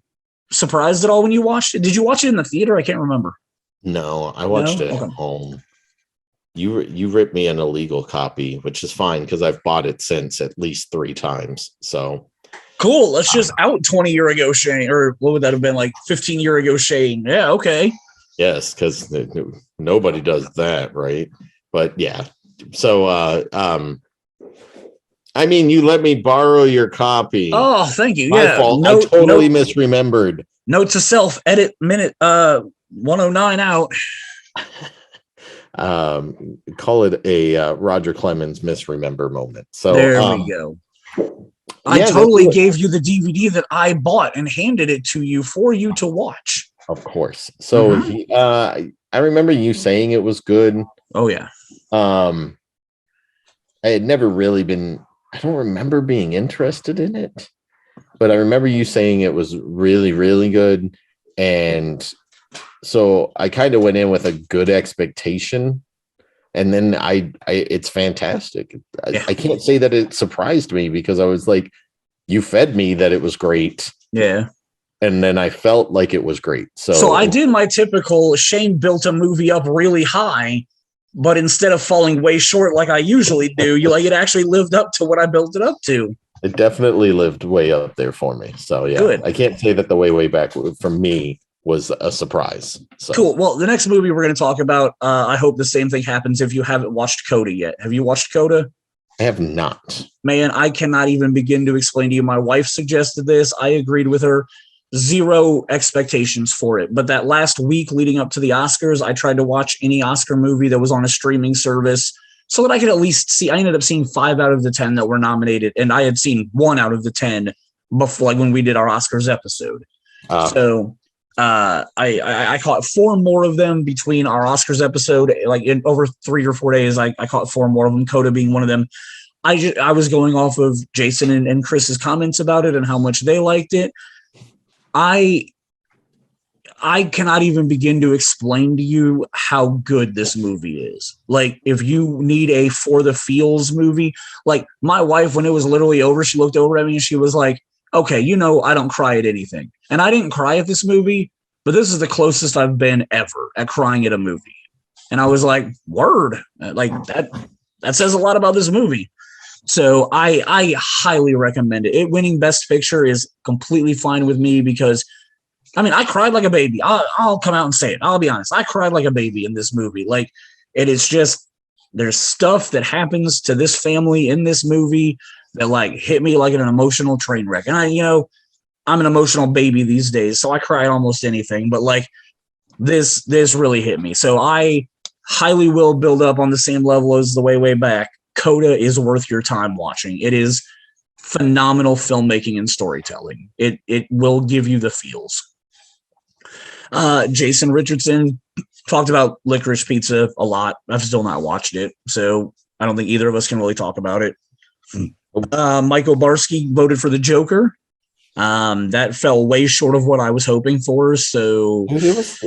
surprised at all when you watched it? Did you watch it in the theater? I can't remember. No, I watched it at home. You ripped me an illegal copy, which is fine because I've bought it since at least 3 times. So cool. Let's just out 20-year ago Shane, or what would that have been, like 15-year ago Shane? Yeah, okay. Yes, because nobody does that, right? But yeah. So I mean, you let me borrow your copy. Oh, thank you. My fault. I totally misremembered. Note to self, edit minute 109 out. Call it a Roger Clemens misremember moment. So there we go. I totally gave you the DVD that I bought and handed it to you for you to watch. Of course. So I remember you saying it was good. Oh yeah. I had never really been. I don't remember being interested in it, but I remember you saying it was really, really good, and so I kind of went in with a good expectation, and then it's fantastic. I can't say that it surprised me because I was like, you fed me that it was great. Yeah. And then I felt like it was great. So I did my typical Shane built a movie up really high, but instead of falling way short like I usually do, it actually lived up to what I built it up to. It definitely lived way up there for me. So yeah, good. I can't say that The Way Back for me was a surprise. So. Cool. Well, the next movie we're going to talk about, I hope the same thing happens if you haven't watched Coda yet. Have you watched Coda? I have not. Man, I cannot even begin to explain to you. My wife suggested this. I agreed with her. Zero expectations for it. But that last week leading up to the Oscars, I tried to watch any Oscar movie that was on a streaming service so that I could at least see. I ended up seeing 5 out of the 10 that were nominated, and I had seen 1 out of the 10 before, like when we did our Oscars episode. So I caught 4 more of them between our Oscars episode. Like in over 3 or 4 days, I caught 4 more of them, Coda being one of them. I was going off of Jason and Chris's comments about it and how much they liked it. I cannot even begin to explain to you how good this movie is. Like, if you need a for the feels movie, like my wife, when it was literally over, she looked over at me and she was like, okay, I don't cry at anything. And I didn't cry at this movie, but this is the closest I've been ever at crying at a movie. And I was like, word, like that says a lot about this movie. So I highly recommend it. It winning Best Picture is completely fine with me because, I mean, I cried like a baby. I'll come out and say it. I'll be honest. I cried like a baby in this movie. Like, it is just, there's stuff that happens to this family in this movie that like hit me like an emotional train wreck. And I'm an emotional baby these days, so I cry at almost anything. But like this really hit me. So I highly will build up on the same level as The Way Back. Coda is worth your time watching. It is phenomenal filmmaking and storytelling. It will give you the feels. Jason Richardson talked about Licorice Pizza a lot. I've still not watched it, so I don't think either of us can really talk about it. Michael Barsky voted for the Joker. That fell way short of what I was hoping for. So that's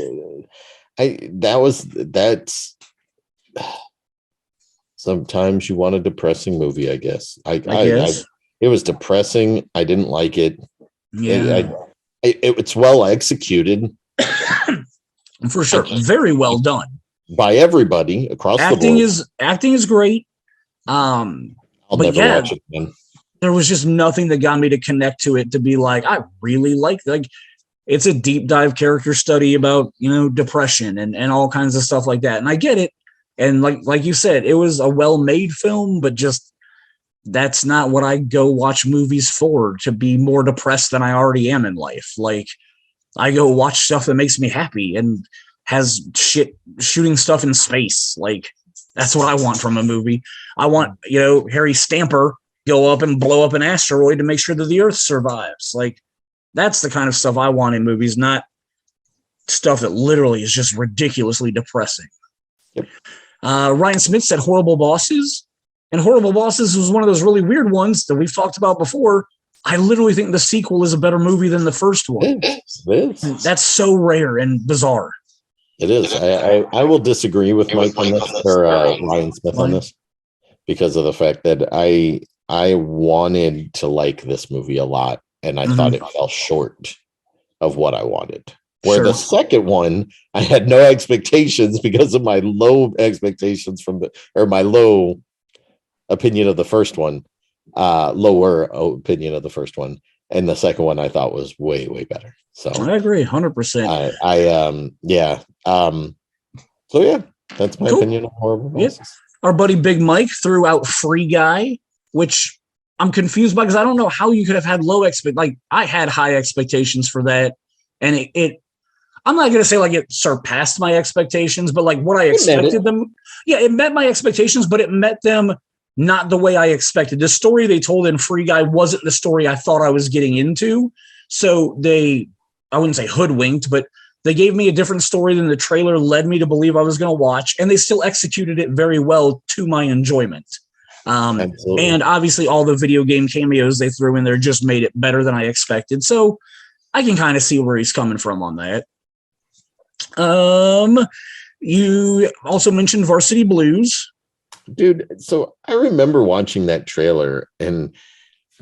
sometimes you want a depressing movie, I guess. I guess. It was depressing. I didn't like it. Yeah. It's well executed. For sure. Very well done. By everybody across the board. Acting is great. I'll never watch it again. There was just nothing that got me to connect to it to be like, I really like it's a deep dive character study about, depression and all kinds of stuff like that. And I get it. And like you said, it was a well-made film, but just that's not what I go watch movies for, to be more depressed than I already am in life. Like, I go watch stuff that makes me happy and has shooting stuff in space. Like, that's what I want from a movie. I want, Harry Stamper go up and blow up an asteroid to make sure that the Earth survives. Like, that's the kind of stuff I want in movies, not stuff that literally is just ridiculously depressing. Yep. Ryan Smith said Horrible Bosses. And Horrible Bosses was one of those really weird ones that we've talked about before. I literally think the sequel is a better movie than the first one. It is. That's so rare and bizarre. It is. I will disagree with Mike on this, or Ryan Smith on this, because of the fact that I wanted to like this movie a lot, and I thought it fell short of what I wanted. Where the second one, I had no expectations because of my low expectations my low opinion of the first one, lower opinion of the first one, and the second one I thought was way, way better. So I agree 100%. So yeah, that's my opinion on Horrible Bosses. Yep. Our buddy Big Mike threw out Free Guy, which I'm confused by, because I don't know how you could have had I had high expectations for that, and it I'm not going to say like it surpassed my expectations, but like what I expected them. Yeah, it met my expectations, but it met them not the way I expected. The story they told in Free Guy wasn't the story I thought I was getting into. So I wouldn't say hoodwinked, but they gave me a different story than the trailer led me to believe I was going to watch. And they still executed it very well to my enjoyment. And obviously all the video game cameos they threw in there just made it better than I expected. So I can kind of see where he's coming from on that. You also mentioned Varsity Blues. Dude, so I remember watching that trailer, and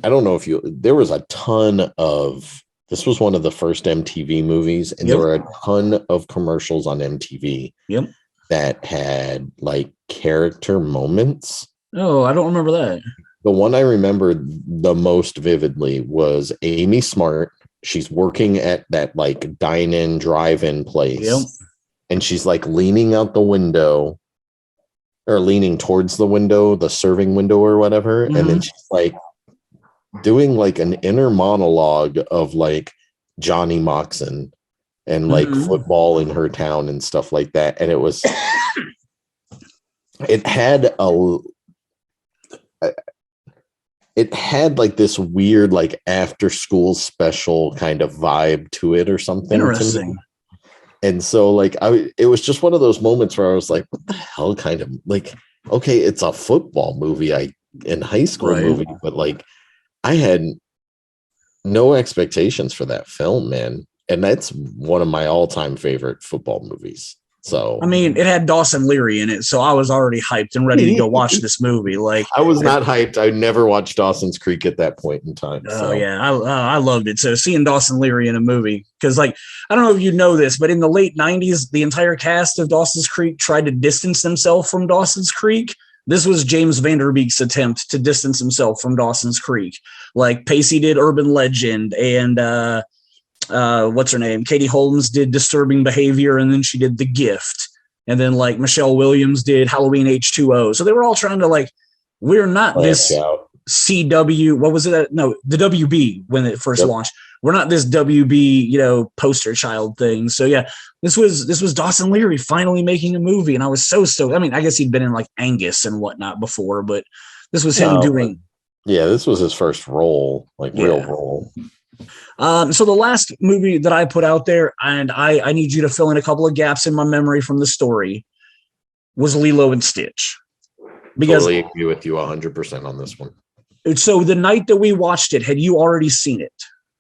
I don't know if there was a ton of, this was one of the first MTV movies, and there were a ton of commercials on MTV that had like character moments. Oh, I don't remember that. The one I remember the most vividly was Amy Smart. She's working at that like dine-in, drive-in place, and she's like leaning out the window, or leaning towards the window, the serving window or whatever. And then she's like doing like an inner monologue of like Johnny Moxon and like football in her town and stuff like that. And it had like this weird, like after school special kind of vibe to it or something. Interesting. And so like it was just one of those moments where I was like, what the hell kind of like, okay, it's a football movie in high school movie, but like I had no expectations for that film, man. And that's one of my all-time favorite football movies. So I mean, it had Dawson Leary in it, so I was already hyped and ready to go watch this movie. Like, I was not hyped. I never watched Dawson's Creek at that point in time. Oh yeah, I loved it. So seeing Dawson Leary in a movie, because like I don't know if you know this, but in the late '90s, the entire cast of Dawson's Creek tried to distance themselves from Dawson's Creek. This was James Vanderbeek's attempt to distance himself from Dawson's Creek. Like Pacey did Urban Legend, and what's her name? Katie Holmes did Disturbing Behavior, and then she did The Gift. And then like Michelle Williams did Halloween H2O. So they were all trying to like, we're not this CW. What was it? No, the WB when it first launched. We're not this WB, poster child thing. So yeah, this was Dawson Leary finally making a movie. And I was so stoked. I mean, I guess he'd been in like Angus and whatnot before, but this was him doing. Yeah, this was his first role, real role. So the last movie that I put out there, and I need you to fill in a couple of gaps in my memory from the story, was Lilo and Stitch. Because totally agree with you 100% on this one. So the night that we watched it, had you already seen it?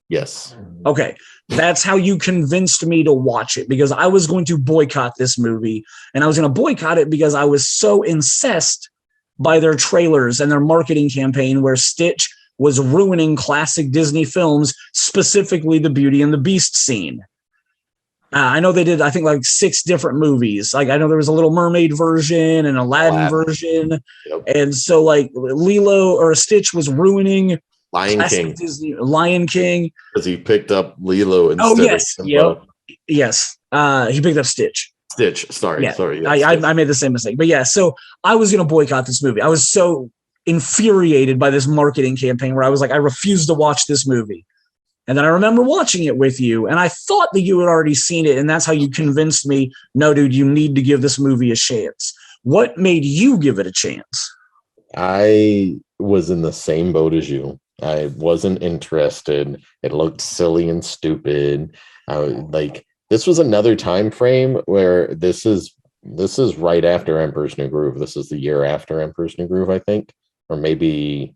Yes. Okay. That's how you convinced me to watch it, because I was going to boycott this movie, and I was going to boycott it because I was so incensed by their trailers and their marketing campaign where Stitch was ruining classic Disney films, specifically the Beauty and the Beast scene. I know they did, I think, like 6 different movies. Like, I know there was a Little Mermaid version and Aladdin version. Yep. And so, like, Lilo or Stitch was ruining Lion King. Disney, Lion King. Because he picked up Lilo instead of Simba. Yes. He picked up Stitch. Sorry. Yeah. Sorry. I made the same mistake. But yeah, so I was going to boycott this movie. I was so infuriated by this marketing campaign where I was like, I refuse to watch this movie. And then I remember watching it with you, and I thought that you had already seen it, and that's how you convinced me, no, dude, you need to give this movie a chance. What made you give it a chance? I was in the same boat as you. I wasn't interested. It looked silly and stupid. This was another time frame where this is right after Emperor's New Groove. This is the year after Emperor's New Groove, I think, or maybe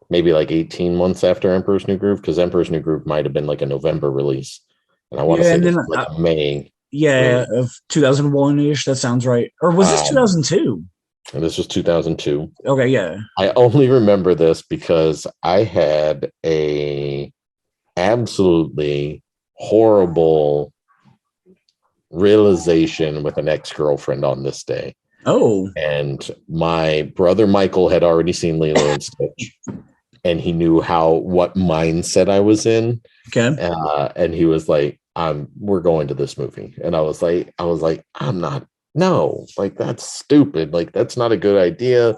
like 18 months after Emperor's New Groove, because Emperor's New Groove might have been like a November release, and I want to say this was like a May. Yeah, of 2001-ish. That sounds right. Or was this 2002? And this was 2002. Okay, yeah. I only remember this because I had a absolutely horrible realization with an ex-girlfriend on this day. Oh. And my brother Michael had already seen Lilo and Stitch, and he knew what mindset I was in. Okay. And he was like, we're going to this movie. And I was like, I'm not. No, like, that's stupid. Like, that's not a good idea.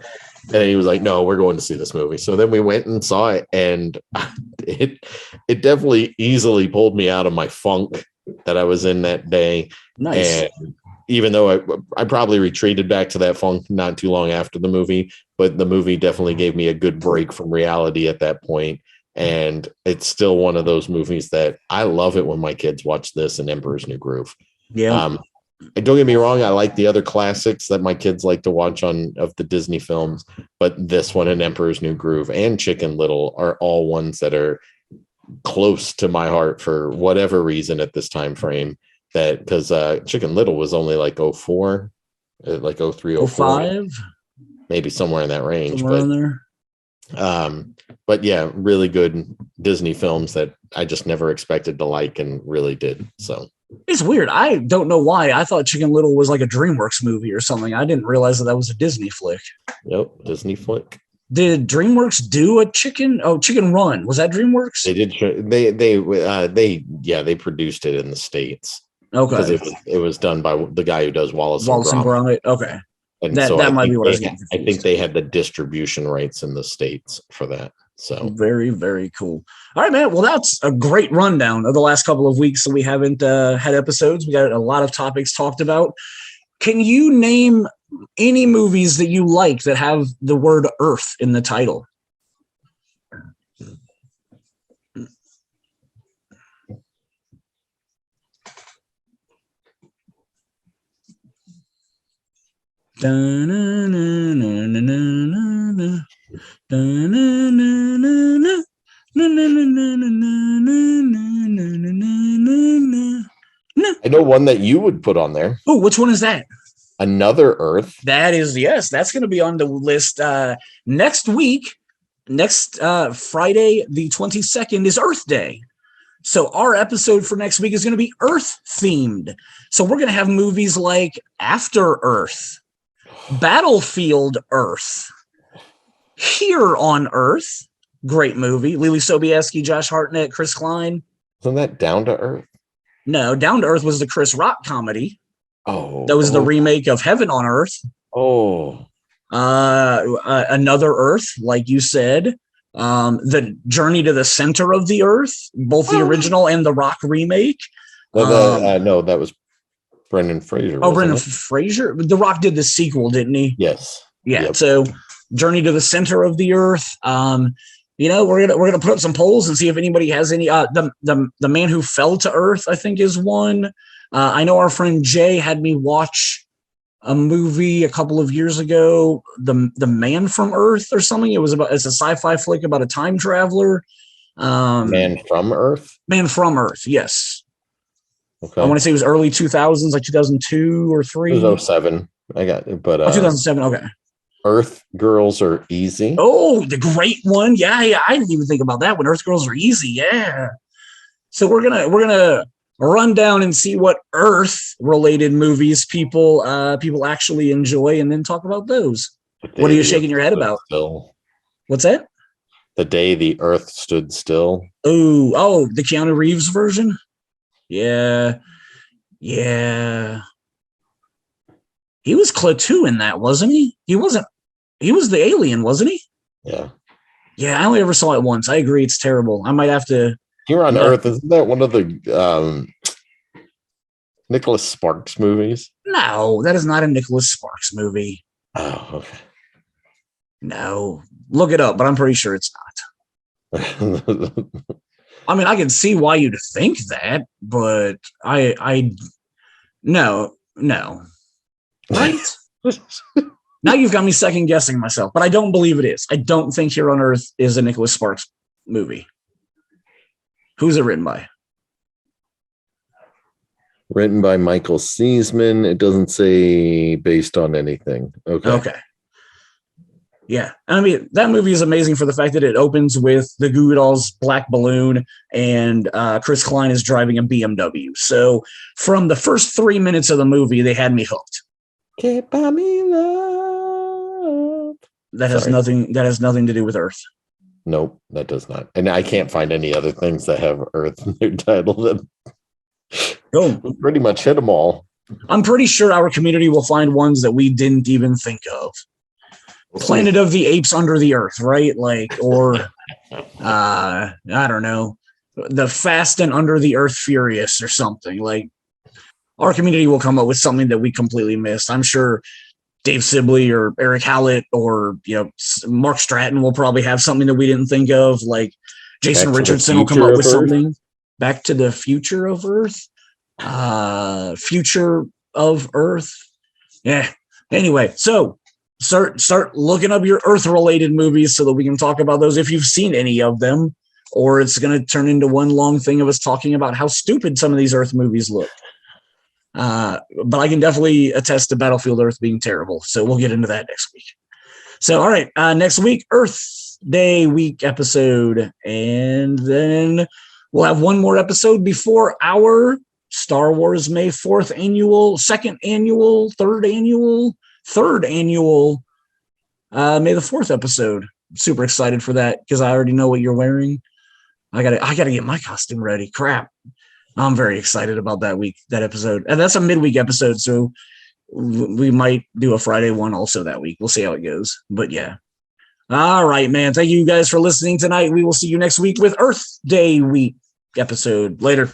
And he was like, no, we're going to see this movie. So then we went and saw it, and it definitely easily pulled me out of my funk that I was in that day. Nice. And even though I probably retreated back to that funk not too long after the movie, but the movie definitely gave me a good break from reality at that point. And it's still one of those movies that I love it when my kids watch this and Emperor's New Groove. Yeah. And don't get me wrong, I like the other classics that my kids like to watch of the Disney films, but this one and Emperor's New Groove and Chicken Little are all ones that are close to my heart for whatever reason at this time frame. That because Chicken Little was only like 04, like 03, 05, maybe somewhere in that range. Somewhere in there. But yeah, really good Disney films that I just never expected to like and really did. So it's weird. I don't know why. I thought Chicken Little was like a DreamWorks movie or something. I didn't realize that was a Disney flick. Yep, Disney flick. Did DreamWorks do a Chicken Run? Was that DreamWorks? They did. They produced it in the States. Okay. Because it was done by the guy who does Wallace and Gromit. Okay. And that might be what I was getting confused. I think they had the distribution rights in the States for that. So very, very cool. All right, man. Well, that's a great rundown of the last couple of weeks that we haven't had episodes. We got a lot of topics talked about. Can you name any movies that you like that have the word Earth in the title? I know one that you would put on there. Oh, which one is that? Another Earth. That is, yes, that's going to be on the list next week. Next Friday, the 22nd, is Earth Day. So our episode for next week is going to be Earth themed. So we're going to have movies like After Earth, Battlefield Earth, Here on Earth, great movie. Lily Sobieski, Josh Hartnett, Chris Klein. Isn't that Down to Earth? No, Down to Earth was the Chris Rock comedy. Oh, that was the remake of Heaven on Earth. Oh, Another Earth, like you said. The Journey to the Center of the Earth, both the original and the Rock remake. No, that was Brendan Fraser. Oh, Brendan Fraser. The Rock did the sequel, didn't he? Yes. Yeah. Yep. So, Journey to the Center of the Earth. We're gonna put up some polls and see if anybody has any. The Man Who Fell to Earth, I think, is one. I know our friend Jay had me watch a movie a couple of years ago, the Man from Earth or something. It's a sci-fi flick about a time traveler. Man from Earth. Man from Earth. Yes. Okay. I want to say it was early 2000s, like 2002 or 3. It was 07. I got it, but 2007. Okay. Earth Girls Are Easy. Oh, the great one. Yeah. I didn't even think about that one. Earth Girls Are Easy. Yeah. So we're gonna run down and see what Earth related movies people actually enjoy, and then talk about those. What are you shaking your head about? Still. What's that? The Day the Earth Stood Still. Oh, the Keanu Reeves version. Yeah. He was Klaatu in that, wasn't he? He wasn't. He was the alien, wasn't he? Yeah. Yeah, I only ever saw it once. I agree, it's terrible. I might have to. Here on Earth, isn't that one of the Nicholas Sparks movies? No, that is not a Nicholas Sparks movie. Oh, okay. No, look it up, but I'm pretty sure it's not. I mean, I can see why you'd think that, but no. Right? Now you've got me second guessing myself, but I don't believe it is. I don't think Here on Earth is a Nicholas Sparks movie. Who's it written by? Written by Michael Seisman. It doesn't say based on anything. Okay. Yeah. I mean, that movie is amazing for the fact that it opens with the Goo Goo Dolls' Black Balloon and Chris Klein is driving a BMW. So from the first 3 minutes of the movie, they had me hooked. Can't buy me love. That has nothing to do with Earth. Nope, that does not. And I can't find any other things that have Earth in their title. We pretty much hit them all. I'm pretty sure our community will find ones that we didn't even think of. Planet of the Apes Under the Earth, right? Like, or I don't know, the Fast and Under the Earth Furious or something. Like, our community will come up with something that we completely missed. I'm sure Dave Sibley or Eric Hallett or Mark Stratton will probably have something that we didn't think of. Like Jason Richardson will come up with something. Back to the Future of Earth. Future of Earth. Yeah. Anyway, so start looking up your Earth-related movies so that we can talk about those if you've seen any of them, or it's going to turn into one long thing of us talking about how stupid some of these Earth movies look. But I can definitely attest to Battlefield Earth being terrible, so we'll get into that next week. So, all right, next week, Earth Day Week episode, and then we'll have one more episode before our Star Wars May 4th annual, third annual May the 4th episode. I'm super excited for that because I already know what you're wearing. I gotta get my costume ready. Crap. I'm very excited about that episode. And that's a midweek episode, so we might do a Friday one also that week. We'll see how it goes. But yeah. All right, man. Thank you guys for listening tonight. We will see you next week with Earth Day Week episode. Later.